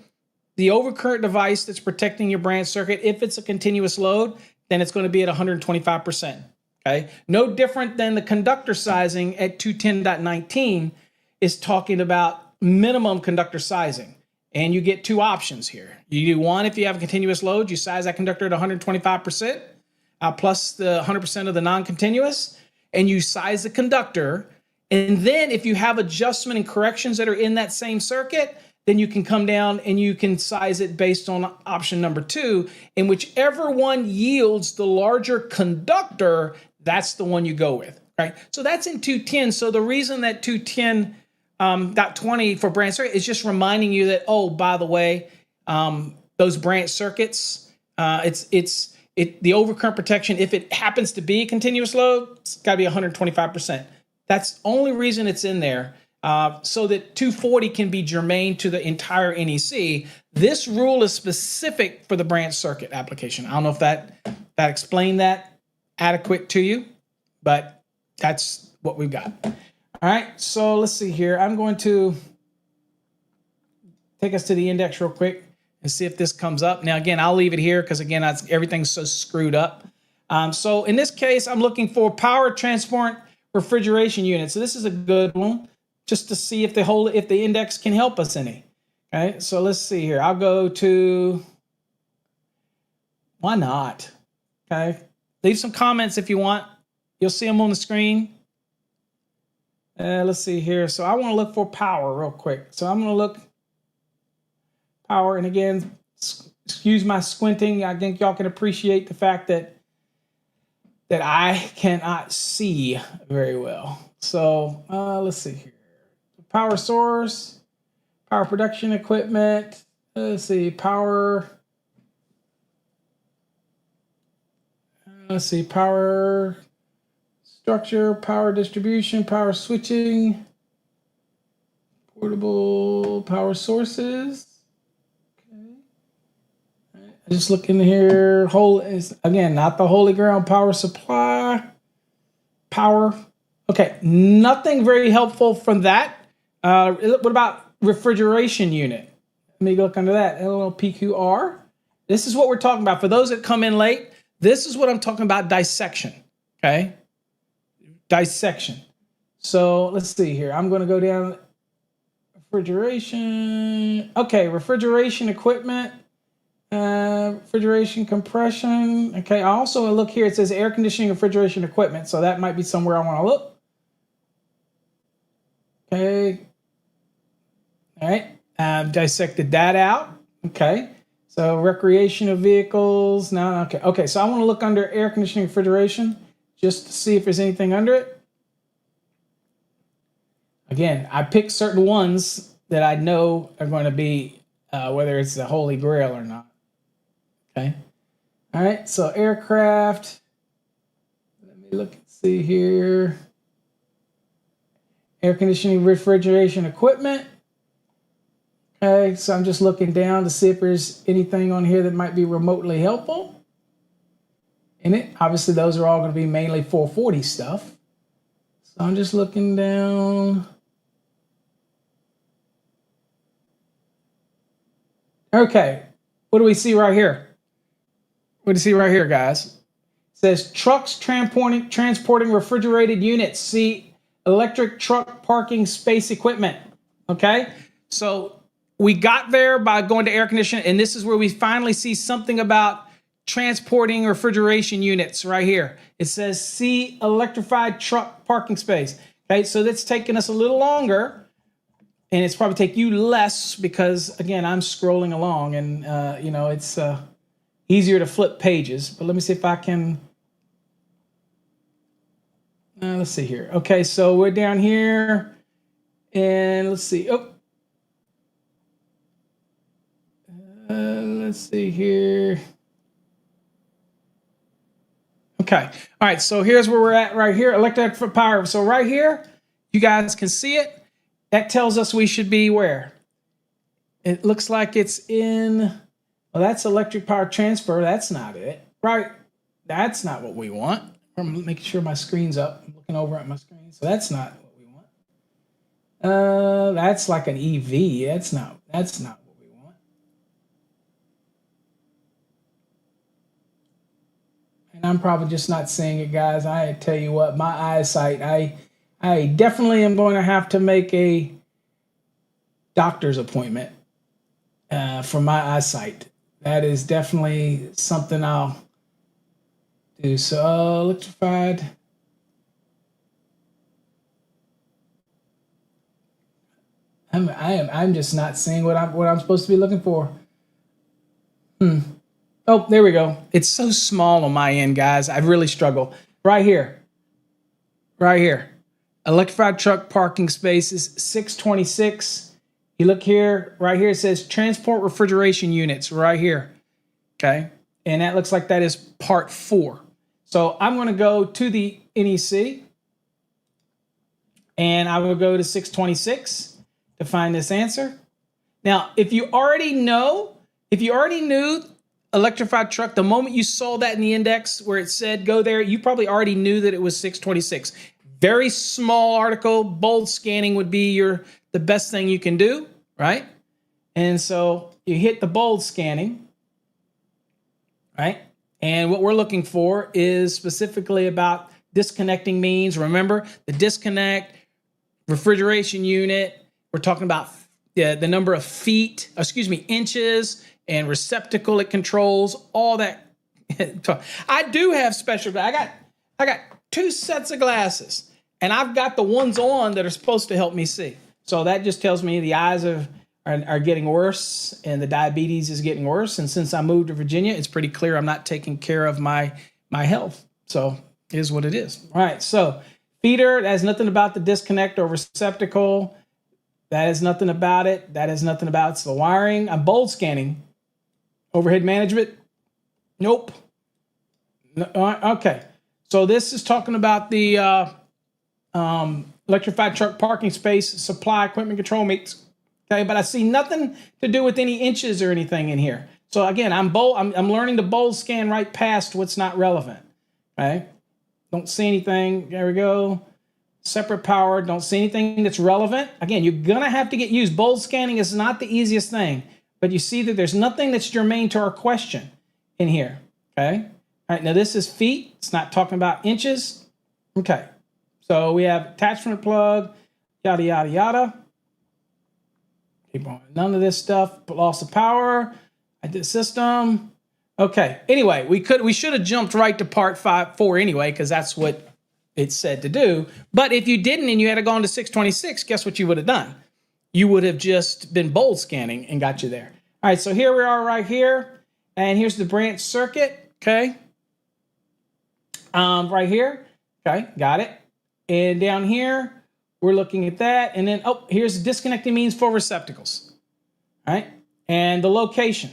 the overcurrent device that's protecting your branch circuit, if it's a continuous load, then it's going to be at 125%. Okay, no different than the conductor sizing at 210.19 is talking about minimum conductor sizing. And you get two options here. You do one, if you have a continuous load, you size that conductor at 125%. Plus the 100% of the non-continuous, and you size the conductor. And then if you have adjustment and corrections that are in that same circuit, then you can come down and you can size it based on option number 2, and whichever one yields the larger conductor, that's the one you go with, right? So that's in 210. So the reason that 210.20 for branch circuit is just reminding you that, oh, by the way, those branch circuits, the overcurrent protection, if it happens to be a continuous load, it's got to be 125%. That's the only reason it's in there, so that 240 can be germane to the entire NEC. This rule is specific for the branch circuit application. I don't know if that explained that adequate to you, but that's what we've got. All right, so let's see here. I'm going to take us to the index real quick and see if this comes up. Now, again, I'll leave it here because, again, everything's so screwed up. So in this case, I'm looking for power transport refrigeration unit. So this is a good one, just to see if the index can help us any. Okay, so let's see here. I'll go to, why not? Okay, leave some comments if you want. You'll see them on the screen. Let's see here. So I want to look for power real quick. So I'm going to look power. And again, excuse my squinting. I think y'all can appreciate the fact that I cannot see very well. So let's see here. Power source, power production equipment. Let's see, power. Let's see, power structure, power distribution, power switching, portable power sources. Okay. Right. Just looking here, again, not the holy grail, power supply, power. Okay, nothing very helpful from that. What about refrigeration unit? Let me look under that, LLPQR. This is what we're talking about. For those that come in late, this is what I'm talking about, dissection, okay? Dissection. So let's see here. I'm going to go down refrigeration. Okay, refrigeration equipment, refrigeration compression. Okay, I also look here. It says air conditioning refrigeration equipment. So that might be somewhere I want to look. Okay. All right. I've dissected that out. Okay. So recreational vehicles. No, okay. Okay, so I want to look under air conditioning refrigeration just to see if there's anything under it. Again, I picked certain ones that I know are going to be, whether it's the holy grail or not. Okay. All right, so aircraft. Let me look and see here. Air conditioning refrigeration equipment. Okay, so I'm just looking down to see if there's anything on here that might be remotely helpful in it. Obviously, those are all going to be mainly 440 stuff. So I'm just looking down. Okay, what do we see right here? What do you see right here, guys? It says trucks transporting refrigerated units. See electric truck parking space equipment. Okay, so we got there by going to air conditioning, and this is where we finally see something about transporting refrigeration units right here. It says see electrified truck parking space. Okay, so that's taking us a little longer, and it's probably take you less because, again, I'm scrolling along, and it's easier to flip pages. But let me see if I can. Let's see here. Okay, so we're down here, and let's see. Let's see here. Okay. All right. So here's where we're at right here. Electric power. So right here, you guys can see it. That tells us we should be where? It looks like it's in, well, that's electric power transfer. That's not it. Right. That's not what we want. I'm making sure my screen's up. I'm looking over at my screen. So that's not what we want. That's like an EV. That's not what we want. And I'm probably just not seeing it, guys. I tell you what, my eyesight, I definitely am going to have to make a doctor's appointment for my eyesight. That is definitely something I'll do. So electrified. I'm just not seeing what I'm supposed to be looking for. Oh, there we go. It's so small on my end, guys. I really struggle. Right here. Right here. Electrified truck parking spaces, 626. You look here, right here, it says transport refrigeration units right here. Okay. And that looks like that is part 4. So I'm going to go to the NEC, and I will go to 626 to find this answer. Now, if you already knew electrified truck, the moment you saw that in the index where it said go there, you probably already knew that it was 626. Very small article, bold scanning would be the best thing you can do, right? And so you hit the bold scanning, right? And what we're looking for is specifically about disconnecting means. Remember, the disconnect, refrigeration unit, we're talking about the number of inches and receptacle it controls, all that. I do have special, I got 2 sets of glasses, and I've got the ones on that are supposed to help me see. So that just tells me the eyes are getting worse and the diabetes is getting worse. And since I moved to Virginia, it's pretty clear I'm not taking care of my health. So it is what it is. All right. So feeder, that has nothing about the disconnect or receptacle. That is nothing about it. That is nothing about it's the wiring. I'm bold scanning. Overhead management. Nope. No, okay. So this is talking about the electrified truck parking space supply equipment control meets. Okay, but I see nothing to do with any inches or anything in here. So again, I'm learning to bold scan right past what's not relevant. Okay, don't see anything. There we go. Separate power. Don't see anything that's relevant. Again, you're gonna have to get used. Bold scanning is not the easiest thing, but you see that there's nothing that's germane to our question in here. Okay. All right. Now this is feet. It's not talking about inches. Okay. So we have attachment plug. Yada yada yada. Keep on. None of this stuff. Loss of power. I did system. Okay. Anyway, we should have jumped right to part 4 anyway, because that's what it said to do. But if you didn't and you had gone to 626, guess what you would have done? You would have just been bold scanning and got you there. All right. So here we are right here. And here's the branch circuit. Okay. Right here. Okay. Got it. And down here, we're looking at that. And then, here's the disconnecting means for receptacles. All right. And the location.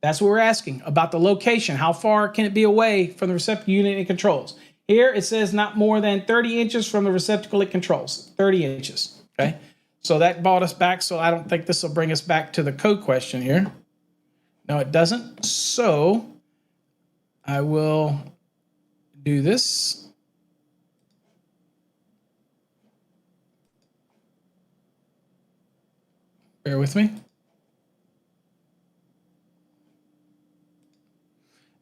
That's what we're asking about the location. How far can it be away from the receptacle unit it controls? Here it says not more than 30 inches from the receptacle it controls. 30 inches. Okay. So that brought us back. So I don't think this will bring us back to the code question here. No, it doesn't. So I will do this. Bear with me.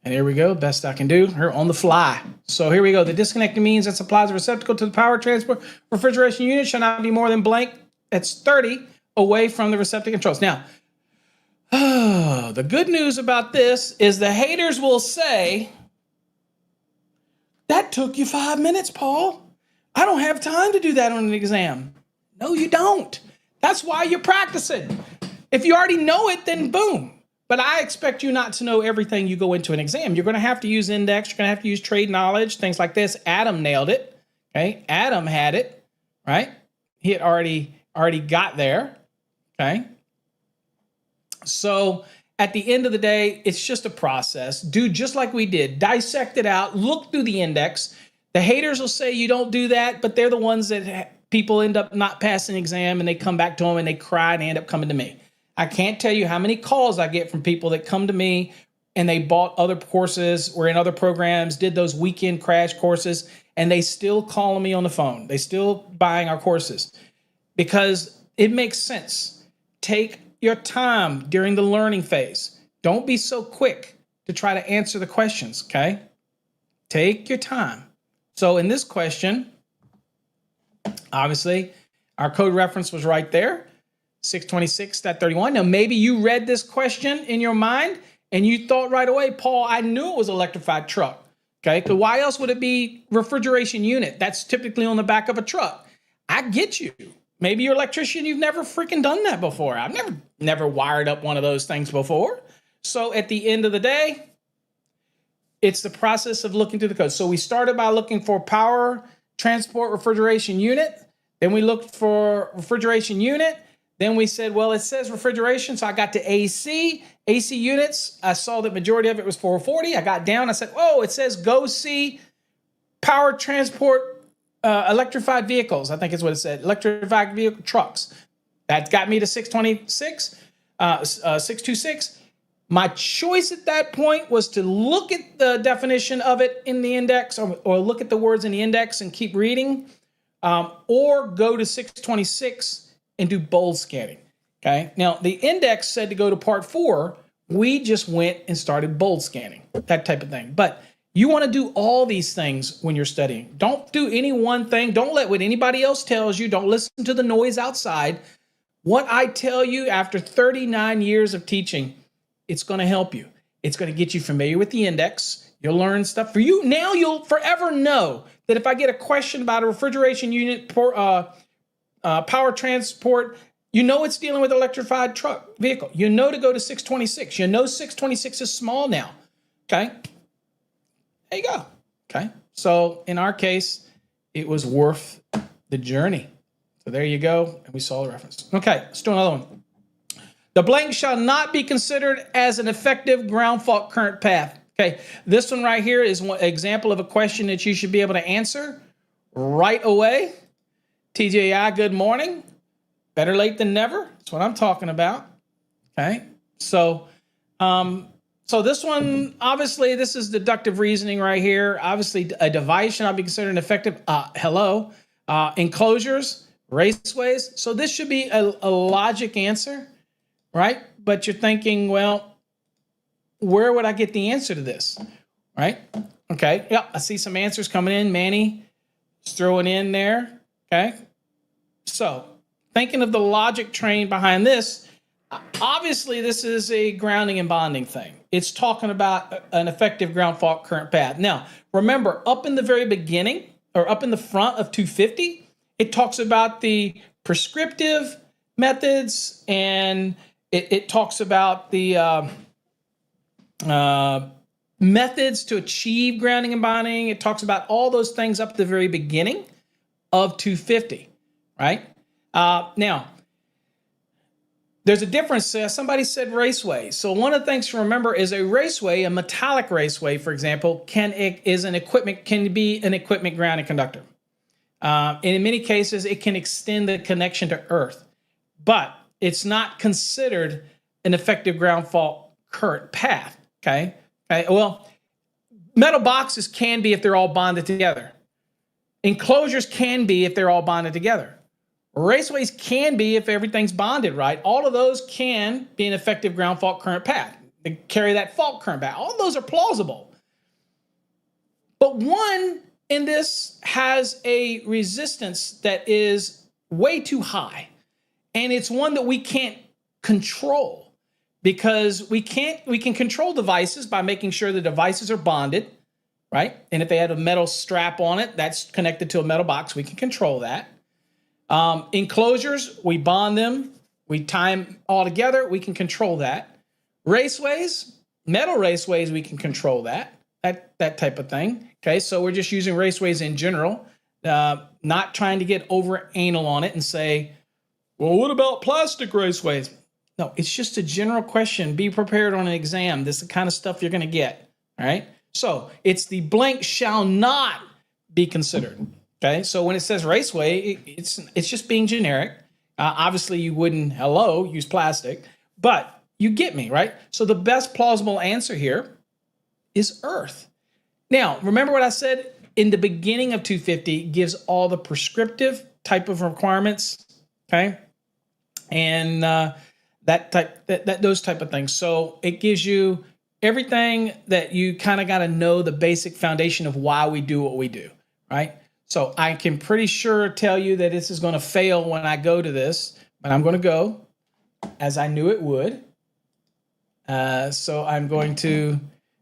And here we go. Best I can do here on the fly. So here we go. The disconnecting means that supplies a receptacle to the power transport refrigeration unit shall not be more than blank. That's 30 away from the receptacle controls. Now, the good news about this is the haters will say, that took you 5 minutes, Paul. I don't have time to do that on an exam. No, you don't. That's why you're practicing. If you already know it, then boom. But I expect you not to know everything you go into an exam. You're going to have to use index. You're going to have to use trade knowledge, things like this. Adam nailed it. Okay. Adam had it, right? He had already got there. Okay. So at the end of the day, it's just a process. Do just like we did. Dissect it out. Look through the index. The haters will say you don't do that, but they're the ones that people end up not passing the exam and they come back to them and they cry and they end up coming to me. I can't tell you how many calls I get from people that come to me and they bought other courses, were in other programs, did those weekend crash courses, and they still calling me on the phone. They still buying our courses because it makes sense. Take your time during the learning phase. Don't be so quick to try to answer the questions, okay? Take your time. So in this question, obviously, our code reference was right there, 626.31. Now, maybe you read this question in your mind and you thought right away, Paul, I knew it was electrified truck. Okay, because why else would it be refrigeration unit? That's typically on the back of a truck. I get you. Maybe you're an electrician, you've never freaking done that before. I've never wired up one of those things before. So at the end of the day, it's the process of looking through the code. So we started by looking for power transport refrigeration unit. Then we looked for refrigeration unit. Then we said, well, it says refrigeration. So I got to AC units. I saw that majority of it was 440. I got down. I said, oh, it says go see power transport electrified vehicles. I think is what it said. Electrified vehicle trucks. That got me to 626. My choice at that point was to look at the definition of it in the index or look at the words in the index and keep reading, or go to 626 and do bold scanning. Okay. Now, the index said to go to part 4. We just went and started bold scanning, that type of thing. But you want to do all these things when you're studying. Don't do any one thing. Don't let what anybody else tells you. Don't listen to the noise outside. What I tell you after 39 years of teaching, it's going to help you. It's going to get you familiar with the index. You'll learn stuff for you. Now you'll forever know that if I get a question about a refrigeration unit, power transport, you know it's dealing with electrified truck vehicle. You know to go to 626. You know 626 is small now. Okay. There you go. Okay. So in our case, it was worth the journey. So there you go. And we saw the reference. Okay, let's do another one. The blank shall not be considered as an effective ground fault current path. Okay, this one right here is one example of a question that you should be able to answer right away. TJI, good morning. Better late than never. That's what I'm talking about. Okay, so this one, obviously, this is deductive reasoning right here. Obviously, a device should not be considered effective. Enclosures, raceways. So this should be a logic answer, right? But you're thinking, well, where would I get the answer to this, right? Okay, yeah, I see some answers coming in. Manny is throwing in there, okay? So thinking of the logic train behind this, obviously this is a grounding and bonding thing. It's talking about an effective ground fault current path. Now, remember, up in the very beginning, or up in the front of 250, it talks about the prescriptive methods, and it talks about the methods to achieve grounding and bonding. It talks about all those things up at the very beginning of 250, right? Now, there's a difference. Somebody said raceway. So one of the things to remember is a raceway, a metallic raceway, for example, can be an equipment grounding conductor. And in many cases, it can extend the connection to earth, but it's not considered an effective ground fault current path. Okay. Well, metal boxes can be if they're all bonded together. Enclosures can be if they're all bonded together. Raceways can be if everything's bonded, right? All of those can be an effective ground fault current path. They carry that fault current back. All of those are plausible. But one in this has a resistance that is way too high. And it's one that we can't control, because we can control devices by making sure the devices are bonded, right? And if they had a metal strap on it that's connected to a metal box, we can control that. Enclosures, we bond them, we tie them all together, we can control that. Raceways, metal raceways, we can control that type of thing. Okay, so we're just using raceways in general, not trying to get over anal on it and say, well, what about plastic raceways? No, it's just a general question. Be prepared on an exam. This is the kind of stuff you're going to get. All right. So it's the blank shall not be considered. Okay. So when it says raceway, it's just being generic. Obviously, you wouldn't use plastic, but you get me, right? So the best plausible answer here is earth. Now, remember what I said in the beginning of 250 gives all the prescriptive type of requirements. Okay. And those type of things. So it gives you everything that you kind of got to know, the basic foundation of why we do what we do, right? So I can pretty sure tell you that this is going to fail when I go to this, but I'm going to go as I knew it would. So I'm going to,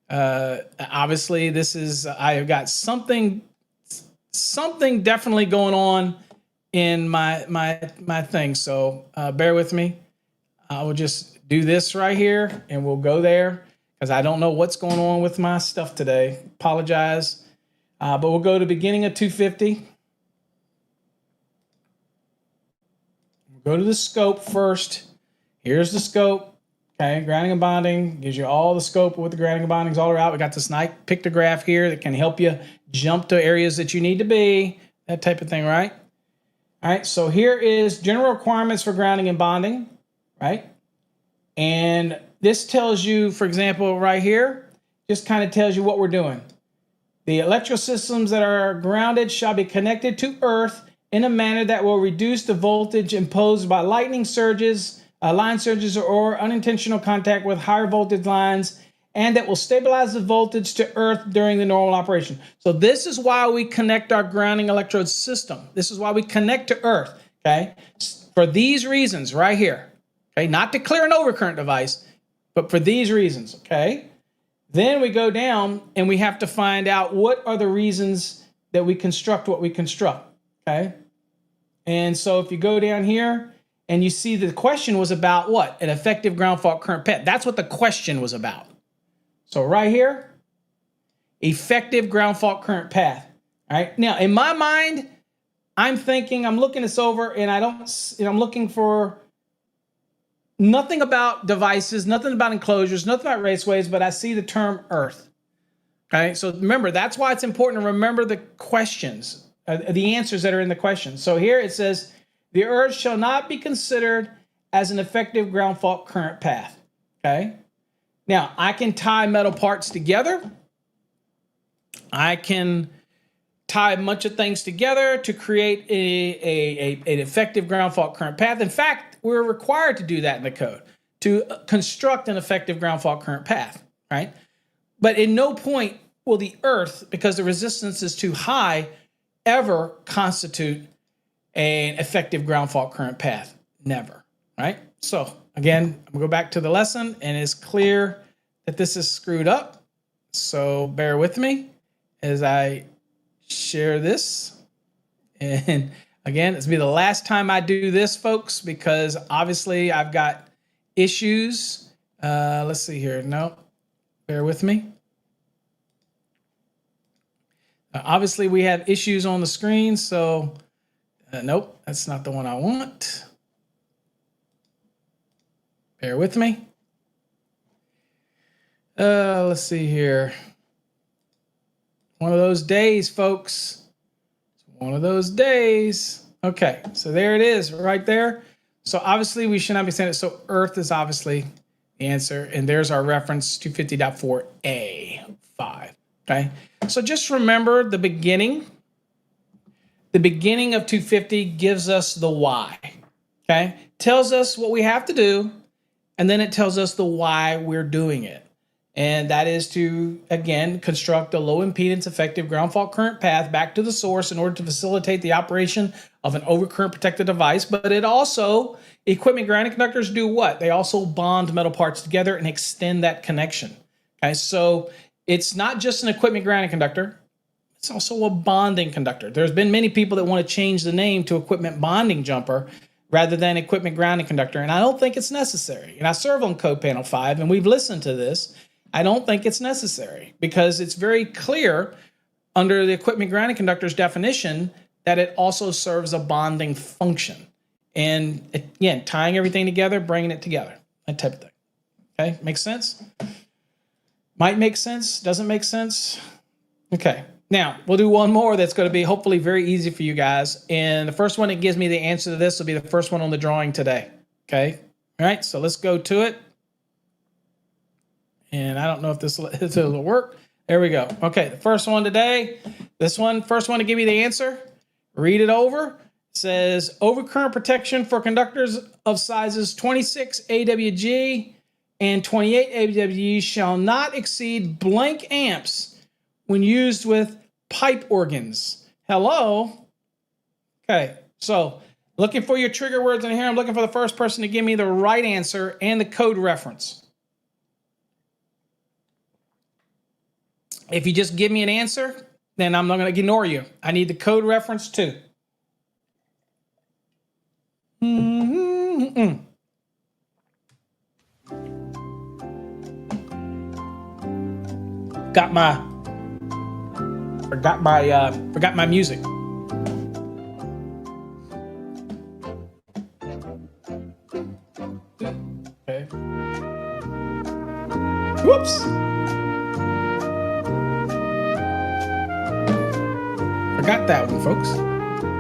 obviously I have got something definitely going on in my thing. So bear with me. I will just do this right here and we'll go there, because I don't know what's going on with my stuff today. Apologize. But we'll go to beginning of 250. We'll go to the scope first. Here's the scope. Okay, grounding and bonding gives you all the scope of what the grounding and bonding is all about. We got this nice pictograph here that can help you jump to areas that you need to be, that type of thing, right? All right, so here is general requirements for grounding and bonding, right? And this tells you, for example, right here, just kind of tells you what we're doing. The electrical systems that are grounded shall be connected to earth in a manner that will reduce the voltage imposed by lightning surges, line surges, or unintentional contact with higher voltage lines, and that will stabilize the voltage to earth during the normal operation. So this is why we connect our grounding electrode system. This is why we connect to earth, okay? For these reasons right here, okay? Not to clear an overcurrent device, but for these reasons, okay? Then we go down and we have to find out what are the reasons that we construct what we construct, okay? And so if you go down here and you see the question was about what? An effective ground fault current path. That's what the question was about. So right here, effective ground fault current path. All right. Now, in my mind, I'm thinking, I'm looking this over and I'm looking for nothing about devices, nothing about enclosures, nothing about raceways, but I see the term earth. Okay. So remember, that's why it's important to remember the questions, the answers that are in the question. So here it says, the earth shall not be considered as an effective ground fault current path. Okay. Now, I can tie metal parts together. I can tie a bunch of things together to create an effective ground fault current path. In fact, we're required to do that in the code, to construct an effective ground fault current path, right? But in no point will the earth, because the resistance is too high, ever constitute an effective ground fault current path. Never, right? So again, I'm gonna go back to the lesson, and it's clear that this is screwed up. So bear with me as I share this. And again, it's gonna be the last time I do this, folks, because obviously I've got issues. Let's see here. No, bear with me. Obviously we have issues on the screen, so nope, that's not the one I want. Bear with me. Let's see here. One of those days, folks. One of those days. Okay, so there it is right there. So obviously we should not be saying it. So earth is obviously the answer. And there's our reference 250.4A5. Okay, so just remember the beginning. The beginning of 250 gives us the why. Okay, tells us what we have to do. And then it tells us the why we're doing it. And that is to, again, construct a low impedance effective ground fault current path back to the source in order to facilitate the operation of an overcurrent protected device. But it also, equipment grounding conductors do what? They also bond metal parts together and extend that connection. Okay, so it's not just an equipment grounding conductor. It's also a bonding conductor. There's been many people that want to change the name to equipment bonding jumper rather than equipment grounding conductor. And I don't think it's necessary. And I serve on code panel 5, and we've listened to this. I don't think it's necessary because it's very clear under the equipment grounding conductor's definition that it also serves a bonding function. And again, tying everything together, bringing it together, that type of thing. Okay, makes sense? Might make sense, doesn't make sense. Okay, now we'll do one more that's going to be hopefully very easy for you guys. And the first one that gives me the answer to this will be the first one on the drawing today. Okay, all right, so let's go to it. And I don't know if this will work. There we go. Okay, the first one today. This one, first one to give you the answer. Read it over. It says overcurrent protection for conductors of sizes 26 AWG and 28 AWG shall not exceed blank amps when used with pipe organs. Hello? Okay, so looking for your trigger words in here. I'm looking for the first person to give me the right answer and the code reference. If you just give me an answer, then I'm not going to ignore you. I need the code reference too. Forgot my music. Okay. Whoops. Forgot that one, folks.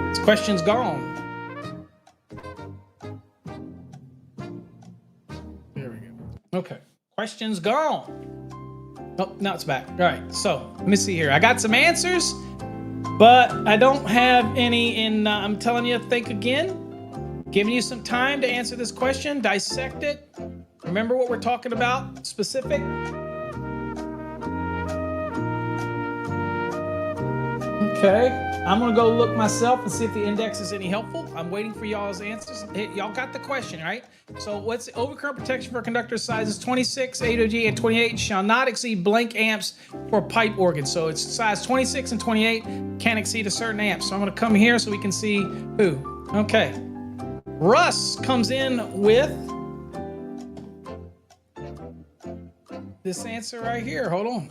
This question's gone. There we go. Okay. Question's gone. Oh, now it's back. All right. So let me see here. I got some answers, but I don't have any in, I'm telling you, think again. Giving you some time to answer this question, dissect it. Remember what we're talking about, specific. Okay. I'm going to go look myself and see if the index is any helpful. I'm waiting for y'all's answers. Y'all got the question, right? So what's the overcurrent protection for conductor sizes 26, 8OG, and 28 shall not exceed blank amps for pipe organs. So it's size 26 and 28 can't exceed a certain amp. So I'm going to come here so we can see who. Okay. Russ comes in with this answer right here. Hold on.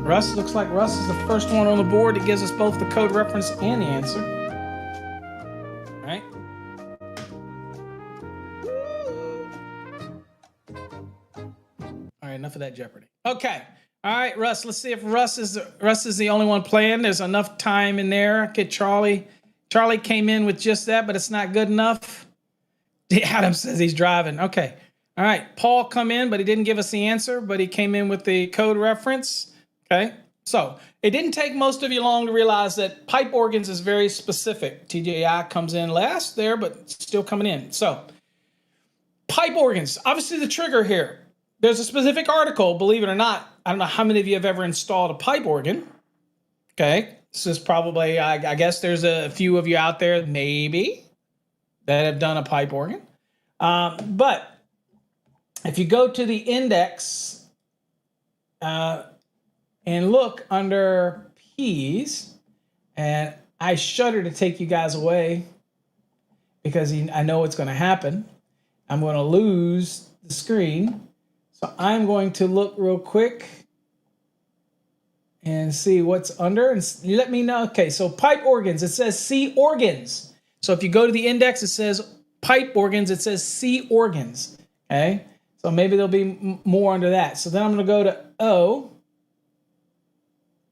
Russ, looks like Russ is the first one on the board that gives us both the code reference and the answer. All right. All right, enough of that Jeopardy. Okay. All right, Russ, let's see if Russ is the only one playing. There's enough time in there. Get Charlie. Charlie came in with just that, but it's not good enough. Adam says he's driving. Okay. All right, Paul come in, but he didn't give us the answer, but he came in with the code reference. Okay, so it didn't take most of you long to realize that pipe organs is very specific. TJI comes in last there, but still coming in. So pipe organs, obviously the trigger here. There's a specific article, believe it or not. I don't know how many of you have ever installed a pipe organ. Okay, this is probably, I guess there's a few of you out there maybe that have done a pipe organ. But if you go to the index, and look under P's, and I shudder to take you guys away because I know what's going to happen. I'm going to lose the screen. So I'm going to look real quick and see what's under and let me know. Okay, so pipe organs, it says C organs. So if you go to the index, it says pipe organs, it says C organs. Okay, so maybe there'll be more under that. So then I'm going to go to O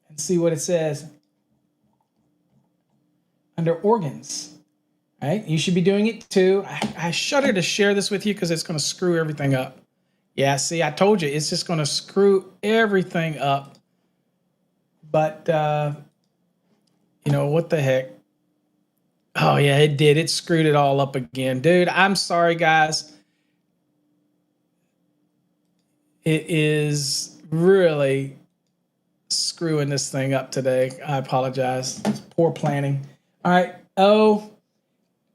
and see what it says under organs. Right? You should be doing it too. I shudder to share this with you because it's going to screw everything up. Yeah, see, I told you, it's just going to screw everything up. But, you know, what the heck? Oh, yeah, it did. It screwed it all up again. Dude, I'm sorry, guys. It is really screwing this thing up today. I apologize. It's poor planning. All right, O.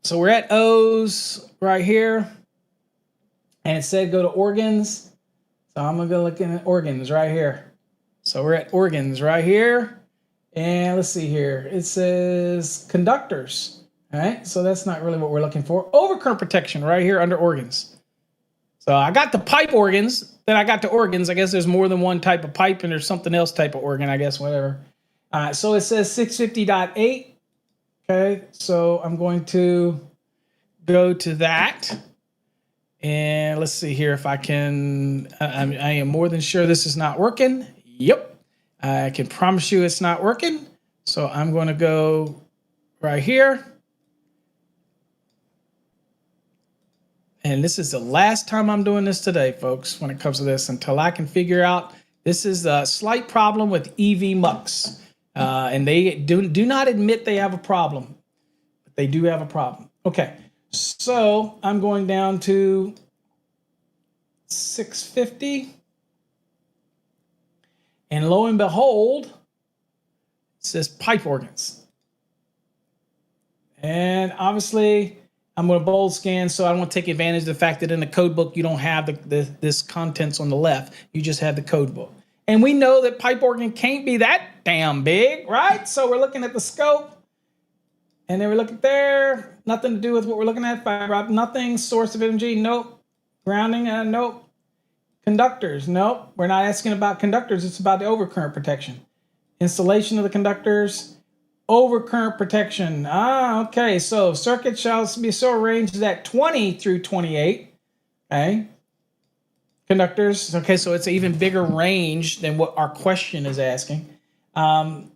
So we're at O's right here. And it said go to organs. So I'm going to go look at organs right here. So we're at organs right here. And let's see here. It says conductors. All right, so that's not really what we're looking for. Overcurrent protection right here under organs. So I got the pipe organs. Then I got the organs. I guess there's more than one type of pipe and there's something else type of organ, I guess, whatever. So it says 650.8. Okay, so I'm going to go to that. And let's see here if I can. I am more than sure this is not working. Yep, I can promise you it's not working. So I'm going to go right here. And this is the last time I'm doing this today, folks, when it comes to this, until I can figure out. This is a slight problem with EV Mux. And they do not admit they have a problem. But they do have a problem. Okay, so I'm going down to 650. And lo and behold, it says pipe organs. And obviously, I'm going to bold scan, so I don't want to take advantage of the fact that in the code book, you don't have this contents on the left. You just have the code book. And we know that pipe organ can't be that damn big, right? So we're looking at the scope. And then we look at there. Nothing to do with what we're looking at. Fiber optic, nothing. Source of energy, nope. Grounding, nope. Conductors, nope. We're not asking about conductors. It's about the overcurrent protection. Installation of the conductors. Overcurrent protection. Okay. So circuit shall be so arranged that 20 through 28. Okay. Conductors. Okay. So it's an even bigger range than what our question is asking. Shall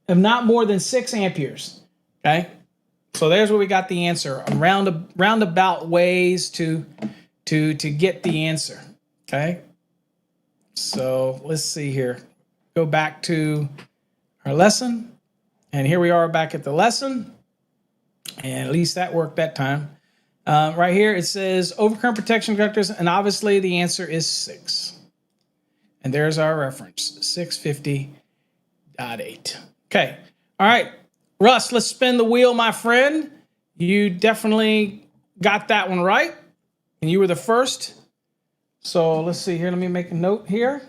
not more than 6 amperes. Okay. So there's where we got the answer. Roundabout ways to get the answer. Okay. So let's see here. Go back to our lesson. And here we are back at the lesson. And at least that worked that time. Right here, it says overcurrent protection conductors. And obviously the answer is 6. And there's our reference, 650.8. Okay. All right. Russ, let's spin the wheel, my friend. You definitely got that one right. And you were the first. So let's see here. Let me make a note here.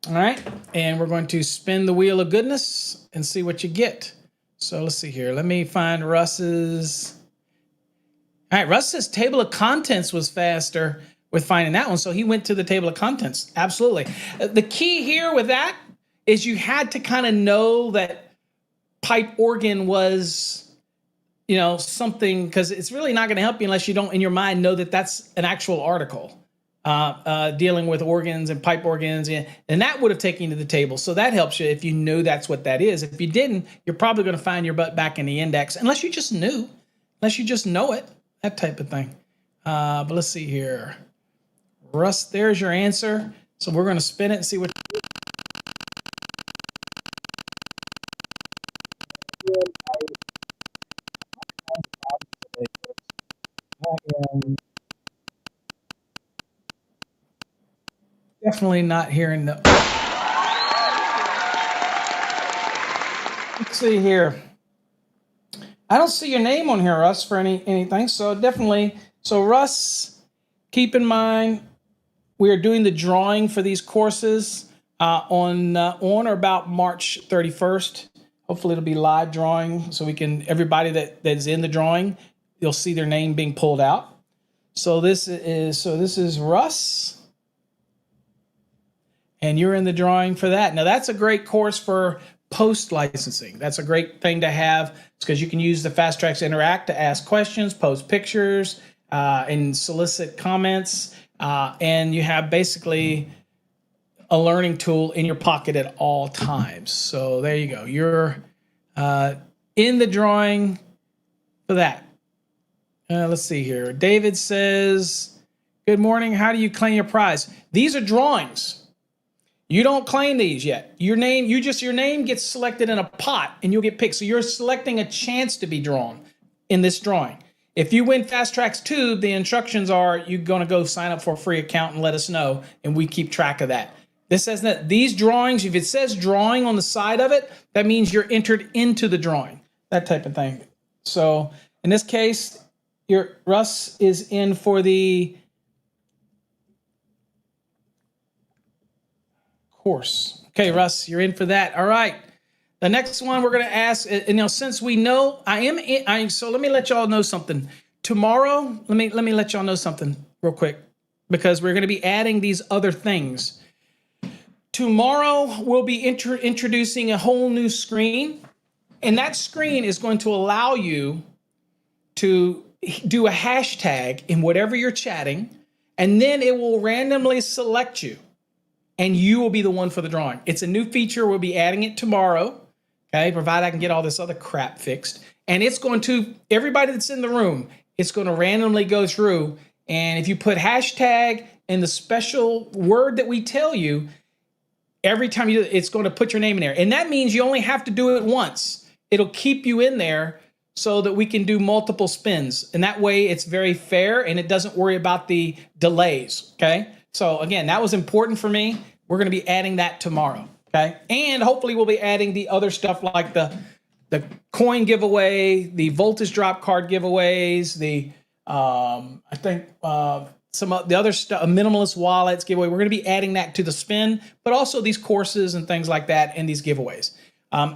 All right. And we're going to spin the wheel of goodness and see what you get. So let's see here. Let me find Russ's. All right. Russ says table of contents was faster with finding that one. So he went to the table of contents. Absolutely. The key here with that is you had to kind of know that pipe organ was, something, because it's really not going to help you unless you don't, in your mind, know that that's an actual article dealing with organs and pipe organs. And that would have taken you to the table. So that helps you if you know that's what that is. If you didn't, you're probably going to find your butt back in the index, unless you just knew, unless you just know it, that type of thing. But let's see here. Russ, there's your answer. So we're going to spin it and see what. Definitely not hearing the. Let's see here. I don't see your name on here, Russ, for anything. So definitely. So Russ, keep in mind, we are doing the drawing for these courses on or about March 31st. Hopefully it'll be live drawing, so we can, everybody that is in the drawing, you'll see their name being pulled out. So this is Russ, and you're in the drawing for that. Now that's a great course for post licensing. That's a great thing to have. It's because you can use the Fast Tracks Interact to ask questions, post pictures, and solicit comments. And you have basically a learning tool in your pocket at all times. So there you go. You're in the drawing for that. Let's see here. David says, good morning. How do you claim your prize? These are drawings. You don't claim these yet. Your name gets selected in a pot and you'll get picked. So you're selecting a chance to be drawn in this drawing. If you win Fast Tracks Tube, the instructions are you're going to go sign up for a free account and let us know, and we keep track of that. This says that these drawings, if it says drawing on the side of it, that means you're entered into the drawing, that type of thing. So in this case, Russ is in for the course. Okay, Russ, you're in for that. All right. The next one we're going to ask, since we know so let me let y'all know something. Tomorrow, let me let y'all know something real quick, because we're going to be adding these other things. Tomorrow, we'll be introducing a whole new screen, and that screen is going to allow you to do a hashtag in whatever you're chatting, and then it will randomly select you, and you will be the one for the drawing. It's a new feature. We'll be adding it tomorrow, okay, provided I can get all this other crap fixed. And it's going to, everybody that's in the room, it's going to randomly go through, and if you put hashtag and the special word that we tell you, every time you do it, it's going to put your name in there. And that means you only have to do it once. It'll keep you in there so that we can do multiple spins. And that way it's very fair and it doesn't worry about the delays, okay? So again, that was important for me. We're going to be adding that tomorrow, okay? And hopefully we'll be adding the other stuff like the coin giveaway, the voltage drop card giveaways, some of the other stuff, minimalist wallets giveaway. We're going to be adding that to the spin, but also these courses and things like that and these giveaways.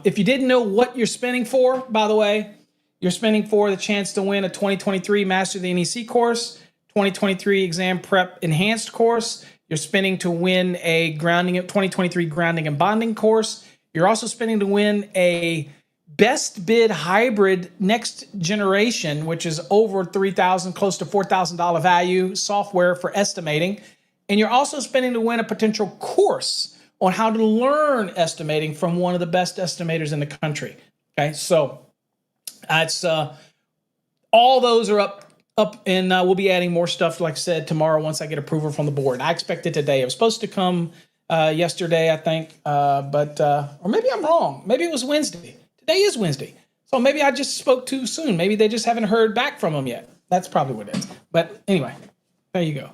If you didn't know what you're spinning for, by the way, you're spinning for the chance to win a 2023 Master the NEC course, 2023 Exam Prep Enhanced course. You're spinning to win a 2023 Grounding and Bonding course. You're also spinning to win a Best Bid Hybrid Next Generation, which is over $3,000, close to $4,000 value software for estimating. And you're also spending to win a potential course on how to learn estimating from one of the best estimators in the country. Okay, so it's all those are up, and we'll be adding more stuff, like I said, tomorrow once I get approval from the board. I expect it today. It was supposed to come yesterday, I think, or maybe I'm wrong. Maybe it was Wednesday. Today is Wednesday. So maybe I just spoke too soon. Maybe they just haven't heard back from them yet. That's probably what it is. But anyway, there you go.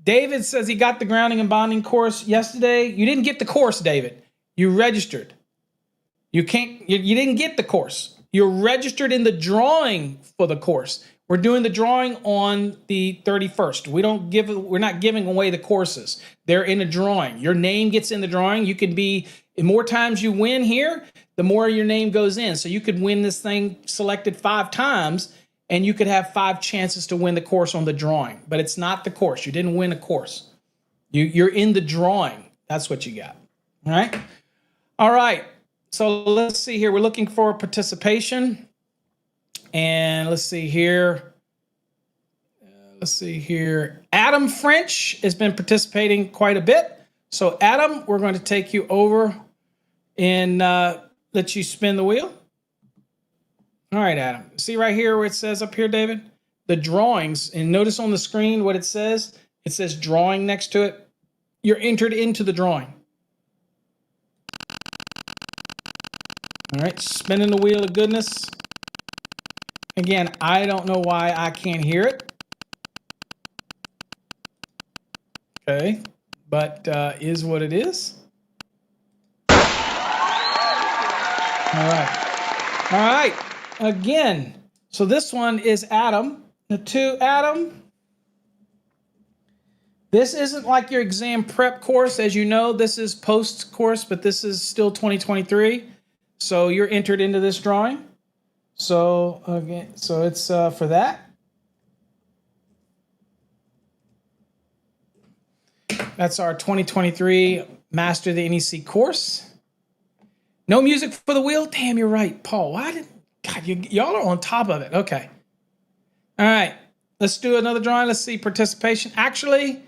David says he got the grounding and bonding course yesterday. You didn't get the course, David. You registered. You didn't get the course. You're registered in the drawing for the course. We're doing the drawing on the 31st. We're not giving away the courses. They're in a drawing. Your name gets in the drawing. You can be, the more times you win here, the more your name goes in. So you could win this thing selected 5 times, and you could have 5 chances to win the course on the drawing. But it's not the course. You didn't win a course. You're in the drawing. That's what you got. All right? All right. So let's see here. We're looking for participation. And let's see here. Adam French has been participating quite a bit. So Adam, we're going to take you over and let you spin the wheel. All right, Adam. See right here where it says up here, David? The drawings. And notice on the screen what it says. It says drawing next to it. You're entered into the drawing. All right, spinning the wheel of goodness. Again, I don't know why I can't hear it. Okay, but is what it is. All right. Again, so this one is Adam. Adam. This isn't like your exam prep course. As you know, this is post course, but this is still 2023. So you're entered into this drawing. So again, so it's for that. That's our 2023 Master the NEC course. No music for the wheel? Damn, you're right, Paul. Y'all are on top of it. Okay. All right. Let's do another drawing. Let's see participation. Actually,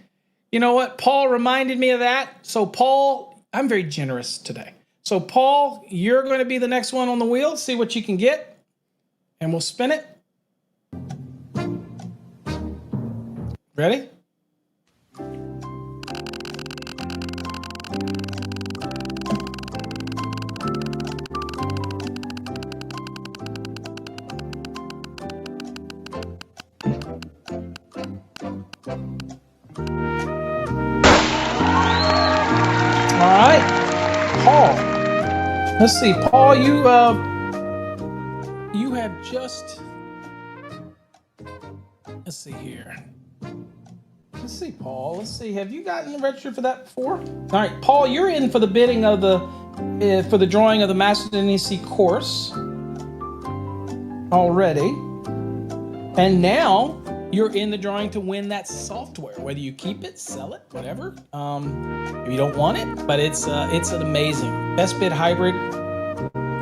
you know what? Paul reminded me of that. So Paul, I'm very generous today. So Paul, you're going to be the next one on the wheel. See what you can get. And we'll spin it. Ready? All right, Paul. Let's see, Paul, you have just, let's see here. Let's see, Paul. Let's see. Have you gotten registered for that before? All right, Paul, you're in for the bidding of for the drawing of the Master NEC course already, and now you're in the drawing to win that software. Whether you keep it, sell it, whatever. If you don't want it, but it's an amazing best bid hybrid.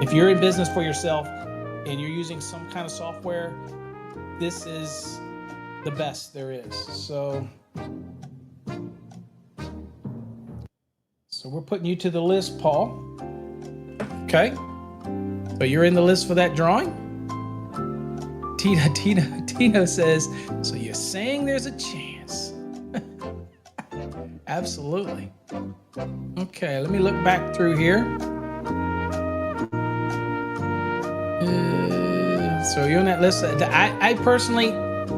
If you're in business for yourself and you're using some kind of software, this is the best there is. So we're putting you to the list, Paul. Okay. So you're in the list for that drawing. Tino says, so you're saying there's a chance. Absolutely. Okay, let me look back through here. So you're on that list. I personally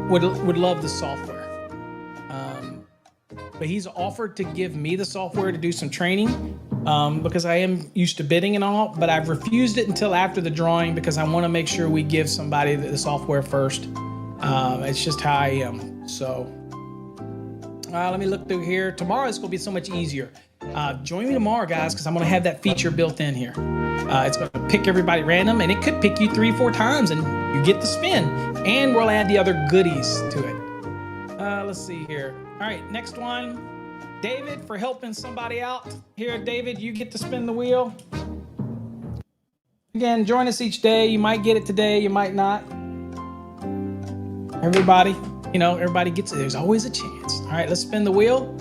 would love the software. But he's offered to give me the software to do some training because I am used to bidding and all, but I've refused it until after the drawing because I want to make sure we give somebody the software first. It's just how I am. So let me look through here. Tomorrow it's going to be so much easier. Join me tomorrow, guys, because I'm going to have that feature built in here. It's going to pick everybody random, and it could pick you 3-4 times, and you get the spin. And we'll add the other goodies to it. Let's see here. All right, next one. David, for helping somebody out. Here, David, you get to spin the wheel. Again, join us each day. You might get it today, you might not. Everybody gets it. There's always a chance. All right, let's spin the wheel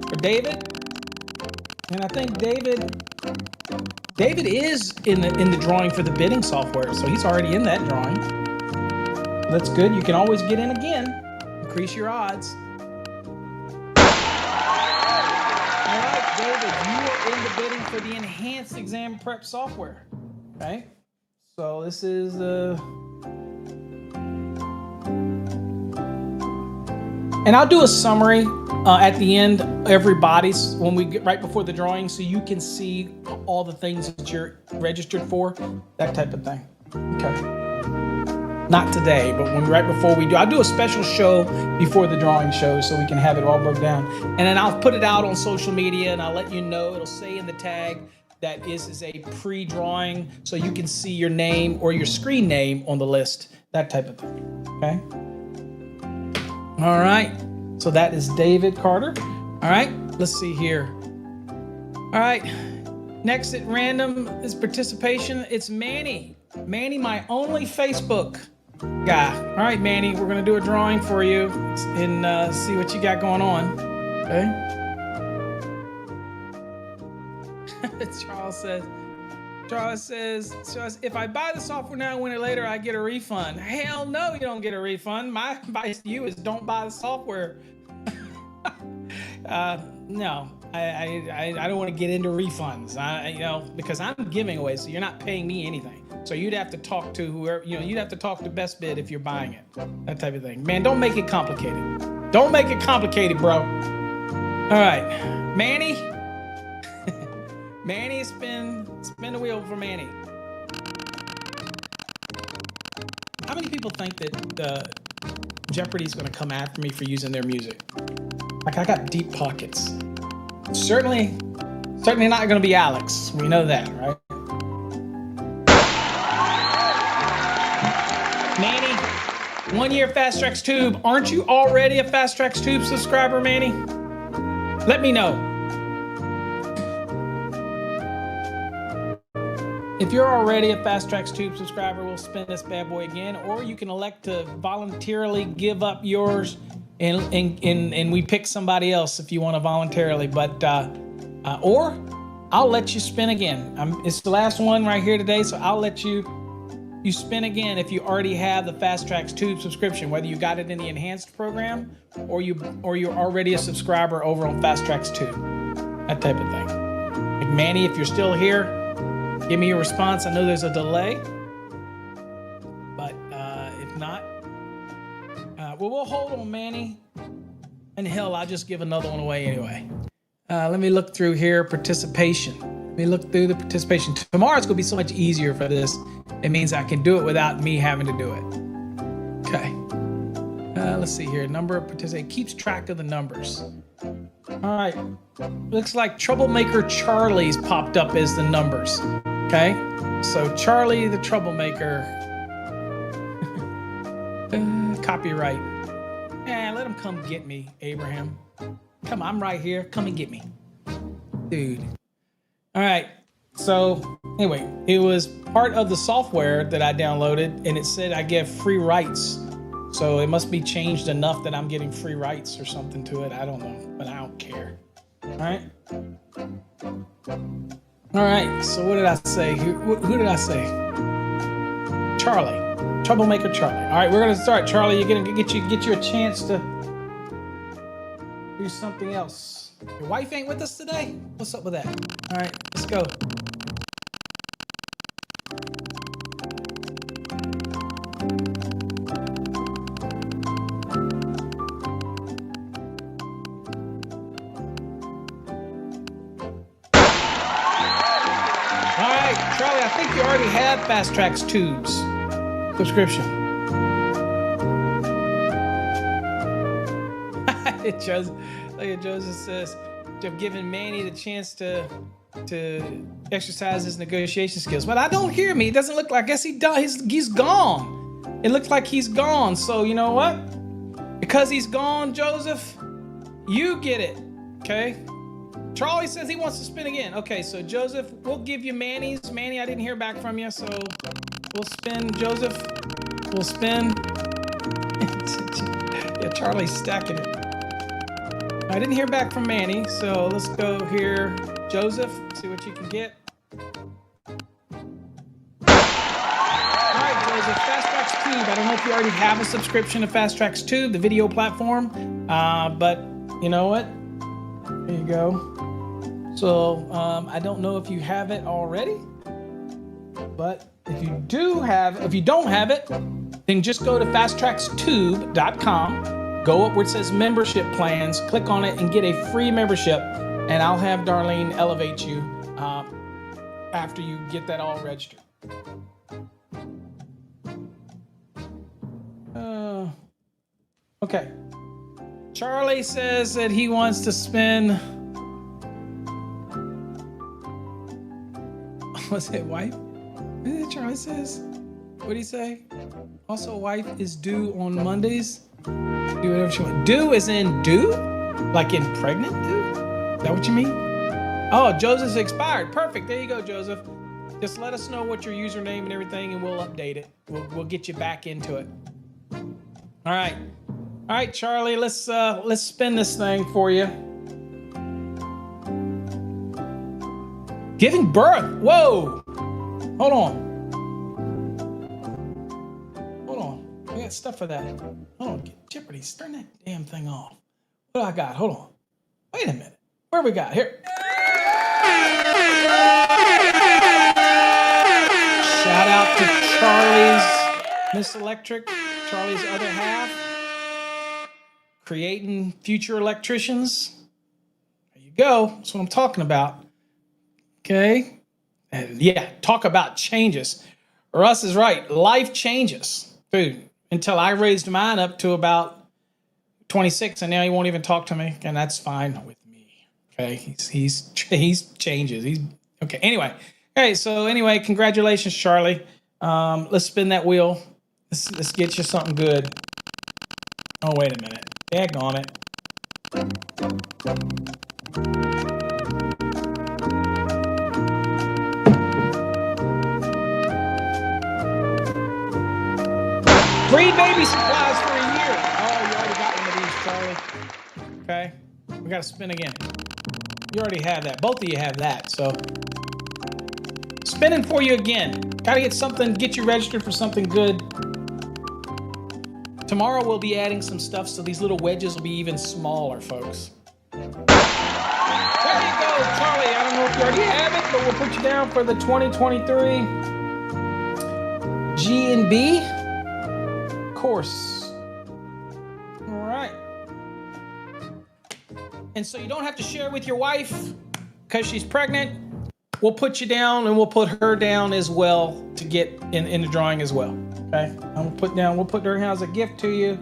for David. And I think David is in the drawing for the bidding software, so he's already in that drawing. That's good. You can always get in again. Increase your odds. All right, David, you are in the bidding for the enhanced exam prep software. Okay, so this is And I'll do a summary at the end, everybody's, when we get right before the drawing, so you can see all the things that you're registered for, that type of thing. Okay. Not today, but right before we do, I'll do a special show before the drawing show so we can have it all broke down. And then I'll put it out on social media and I'll let you know. It'll say in the tag that this is a pre-drawing so you can see your name or your screen name on the list, that type of thing. Okay. All right. So that is David Carter. All right. Let's see here. All right. Next at random is participation. It's Manny. Manny, my only Facebook guy. All right, Manny, we're going to do a drawing for you and see what you got going on. Okay. Charles says, if I buy the software now and win it later, I get a refund. Hell no, you don't get a refund. My advice to you is don't buy the software. No, I don't want to get into refunds. Because I'm giving away, so you're not paying me anything. So you'd have to talk to whoever, you'd have to talk to Best Bid if you're buying it, that type of thing. Man, don't make it complicated. Don't make it complicated, bro. All right, Manny. Manny, spin the wheel for Manny. How many people think that Jeopardy's going to come after me for using their music? Like, I got deep pockets. Certainly not going to be Alex. We know that, right? Manny, 1 year Fast Tracks Tube. Aren't you already a Fast Tracks Tube subscriber, Manny? Let me know. If you're already a Fast Tracks Tube subscriber, we'll spin this bad boy again, or you can elect to voluntarily give up yours and we pick somebody else if you want to voluntarily, or I'll let you spin again. It's the last one right here today, so I'll let you spin again if you already have the Fast Tracks Tube subscription, whether you got it in the enhanced program or you're already a subscriber over on Fast Tracks Tube, that type of thing. Like, Manny, if you're still here, give me a response. I know there's a delay, but if not, we'll hold on, Manny. And hell, I'll just give another one away anyway. Let me look through here. Participation. Let me look through the participation. Tomorrow's gonna be so much easier for this. It means I can do it without me having to do it. Okay. Let's see here. Number of participants. Keeps track of the numbers. All right. Looks like Troublemaker Charlie's popped up as the numbers. Okay. So Charlie the Troublemaker. Copyright. Let him come get me, Abraham. Come on, I'm right here. Come and get me. Dude. All right. So anyway, it was part of the software that I downloaded, and it said I get free rights. So it must be changed enough that I'm getting free rights or something to it. I don't know, but I don't care. All right. All right. So what did I say? Who did I say? Charlie. Troublemaker Charlie. All right, we're gonna start. Charlie, you're gonna get you a chance to do something else. Your wife ain't with us today? What's up with that? All right, let's go. All right, Charlie, I think you already have Fast Tracks Tubes subscription. Joseph says, "They've given Manny the chance to exercise his negotiation skills." But I don't hear me. It doesn't look like. I guess he's gone. It looks like he's gone. So you know what? Because he's gone, Joseph, you get it. Okay. Charlie says he wants to spin again. Okay, so Joseph, we'll give you Manny's. Manny, I didn't hear back from you, so we'll spin. Joseph, we'll spin. Yeah, Charlie's stacking it. I didn't hear back from Manny, so let's go here. Joseph, see what you can get. All right, Joseph, Fast Tracks Tube. I don't know if you already have a subscription to Fast Tracks Tube, the video platform, but you know what? There you go. So I don't know if you have it already, but if you don't have it, then just go to fasttrackstube.com Go up where it says membership plans, click on it and get a free membership. And I'll have Darlene elevate you after you get that all registered. Okay. Charlie says that he wants to spend. What's it, wife? What is it Charlie says? What did he say? Also, wife is due on Mondays. Do whatever she wants. Due is in due? Like in pregnant due? Is that what you mean? Oh, Joseph's expired. Perfect. There you go, Joseph. Just let us know what your username and everything, and we'll update it. We'll get you back into it. All right. All right, Charlie, let's spin this thing for you. Giving birth. Whoa. Hold on. I got stuff for that. Hold on. Jeopardy, turn that damn thing off. What do I got? Hold on. Wait a minute. Where we got? Here. Shout out to Charlie's Miss Electric, Charlie's other half. Creating future electricians. There you go. That's what I'm talking about. Okay. And yeah, talk about changes. Russ is right. Life changes. Dude, until I raised mine up to about 26, and now he won't even talk to me, and that's fine with me. Okay. He's changes. He's okay. Anyway. Okay, so anyway, congratulations, Charlie. Let's spin that wheel. Let's get you something good. Oh, wait a minute. Daggone it. 3 baby supplies for a year. Oh, you already got one of these, Charlie. Okay, we got to spin again. You already have that. Both of you have that, so. Spinning for you again. Got to get something, get you registered for something good. Tomorrow we'll be adding some stuff, so these little wedges will be even smaller, folks. There you go, Charlie. I don't know if you already have it, but we'll put you down for the 2023 G&B course. All right. And so you don't have to share with your wife because she's pregnant. We'll put you down and we'll put her down as well to get in the drawing as well. Okay, we'll put her down as a gift to you.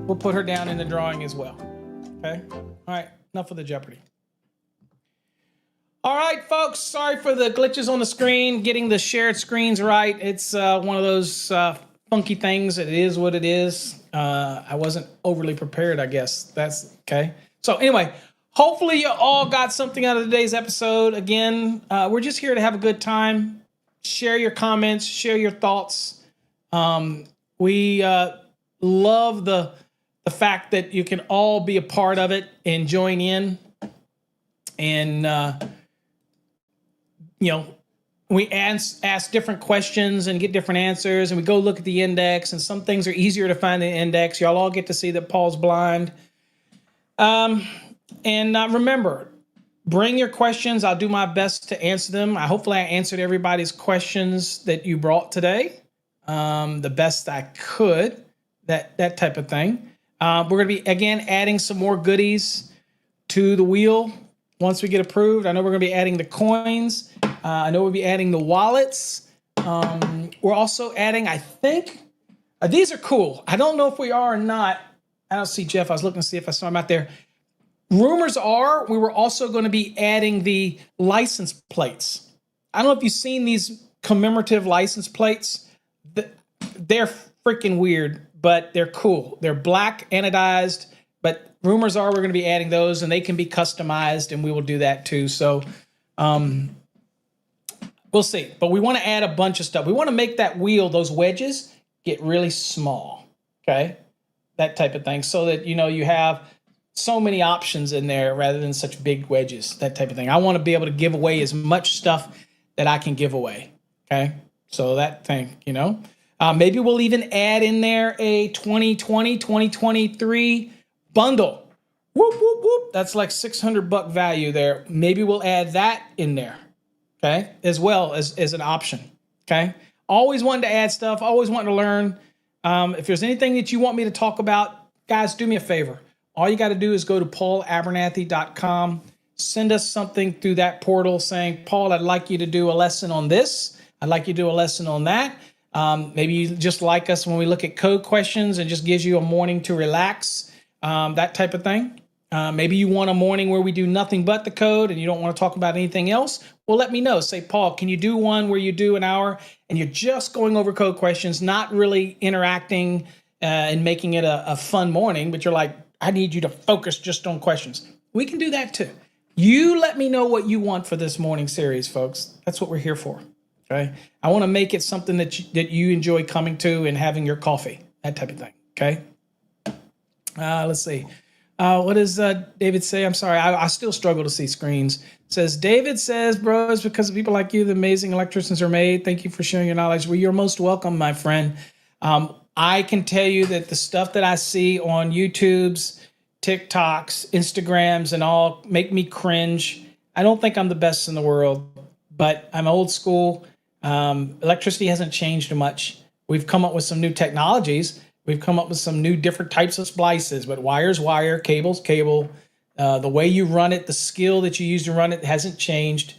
We'll put her down in the drawing as well. Okay, all right, enough of the Jeopardy. All right, folks, sorry for the glitches on the screen, getting the shared screens right. It's one of those funky things. It is what it is. I wasn't overly prepared, I guess. That's okay. So anyway, hopefully you all got something out of today's episode. Again, we're just here to have a good time. Share your comments, share your thoughts. We love the fact that you can all be a part of it and join in. And, we ask different questions and get different answers, and we go look at the index, and some things are easier to find in the index. Y'all all get to see that Paul's blind. And remember, bring your questions. I'll do my best to answer them. Hopefully I answered everybody's questions that you brought today, the best I could, that type of thing. We're going to be, again, adding some more goodies to the wheel once we get approved. I know we're going to be adding the coins. I know we'll be adding the wallets. We're also adding, I think, these are cool. I don't know if we are or not. I don't see Jeff. I was looking to see if I saw him out there. Rumors are we were also going to be adding the license plates. I don't know if you've seen these commemorative license plates. They're freaking weird, but they're cool. They're black anodized, but rumors are we're going to be adding those, and they can be customized, and we will do that too. So we'll see. But we want to add a bunch of stuff. We want to make that wheel, those wedges, get really small, okay? That type of thing, so that, you have so many options in there rather than such big wedges, that type of thing. I want to be able to give away as much stuff that I can give away, okay? So that thing, maybe we'll even add in there a 2023 bundle. Whoop, whoop, whoop. That's like $600 value there. Maybe we'll add that in there, okay? As well as an option, okay? Always wanting to add stuff, always wanting to learn. If there's anything that you want me to talk about, guys, do me a favor. All you got to do is go to paulabernathy.com. Send us something through that portal saying, Paul, I'd like you to do a lesson on this. I'd like you to do a lesson on that. Maybe you just like us when we look at code questions and just gives you a morning to relax, that type of thing. Maybe you want a morning where we do nothing but the code and you don't want to talk about anything else. Well, let me know. Say, Paul, can you do one where you do an hour and you're just going over code questions, not really interacting and making it a fun morning, but you're like, I need you to focus just on questions. We can do that too. You let me know what you want for this morning series, folks. That's what we're here for. Okay. I want to make it something that you enjoy coming to and having your coffee, that type of thing. Okay. Let's see. What does David say? I'm sorry. I still struggle to see screens. It says, David says, bro, it's because of people like you, the amazing electricians are made. Thank you for sharing your knowledge. Well, you're most welcome, my friend. I can tell you that the stuff that I see on YouTube's, TikToks, Instagrams, and all make me cringe. I don't think I'm the best in the world, but I'm old school. Electricity hasn't changed much. We've come up with some new technologies. We've come up with some new different types of splices, but wire's wire, cable's cable. The way you run it, the skill that you use to run it hasn't changed.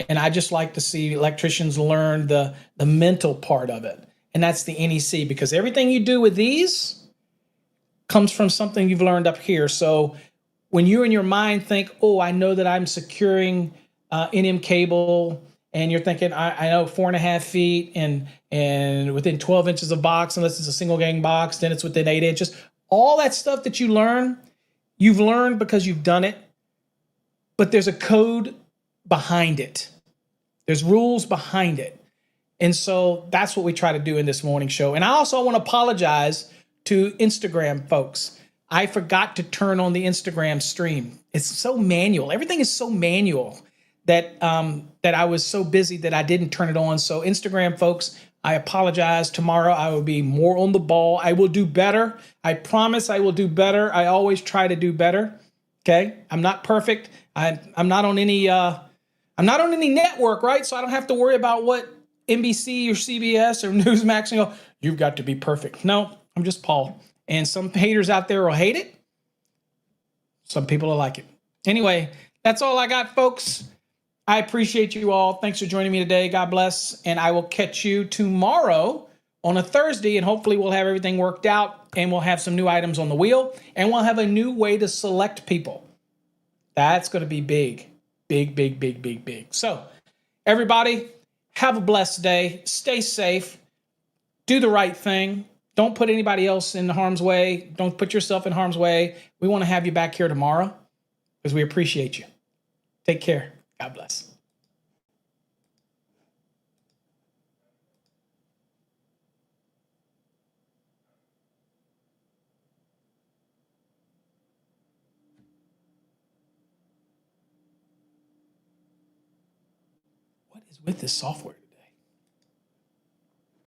And I just like to see electricians learn the mental part of it. And that's the NEC, because everything you do with these comes from something you've learned up here. So when you in your mind think, oh, I know that I'm securing NM cable, and you're thinking, I know 4.5 feet and within 12 inches of box, unless it's a single gang box, then it's within 8 inches. All that stuff that you learn, you've learned because you've done it, but there's a code behind it. There's rules behind it. And so that's what we try to do in this morning show. And I also want to apologize to Instagram folks. I forgot to turn on the Instagram stream. It's so manual. Everything is so manual that I was so busy that I didn't turn it on. So Instagram folks, I apologize. Tomorrow I will be more on the ball. I will do better. I promise I will do better. I always try to do better. Okay. I'm not perfect. I'm not on any network, right? So I don't have to worry about what NBC or CBS or Newsmax, you've got to be perfect. No, I'm just Paul. And some haters out there will hate it. Some people will like it. Anyway, that's all I got, folks. I appreciate you all. Thanks for joining me today. God bless. And I will catch you tomorrow on a Thursday, and hopefully we'll have everything worked out and we'll have some new items on the wheel and we'll have a new way to select people. That's going to be big, big, big, big, big, big. So everybody, have a blessed day. Stay safe. Do the right thing. Don't put anybody else in harm's way. Don't put yourself in harm's way. We want to have you back here tomorrow because we appreciate you. Take care. God bless. What is with this software?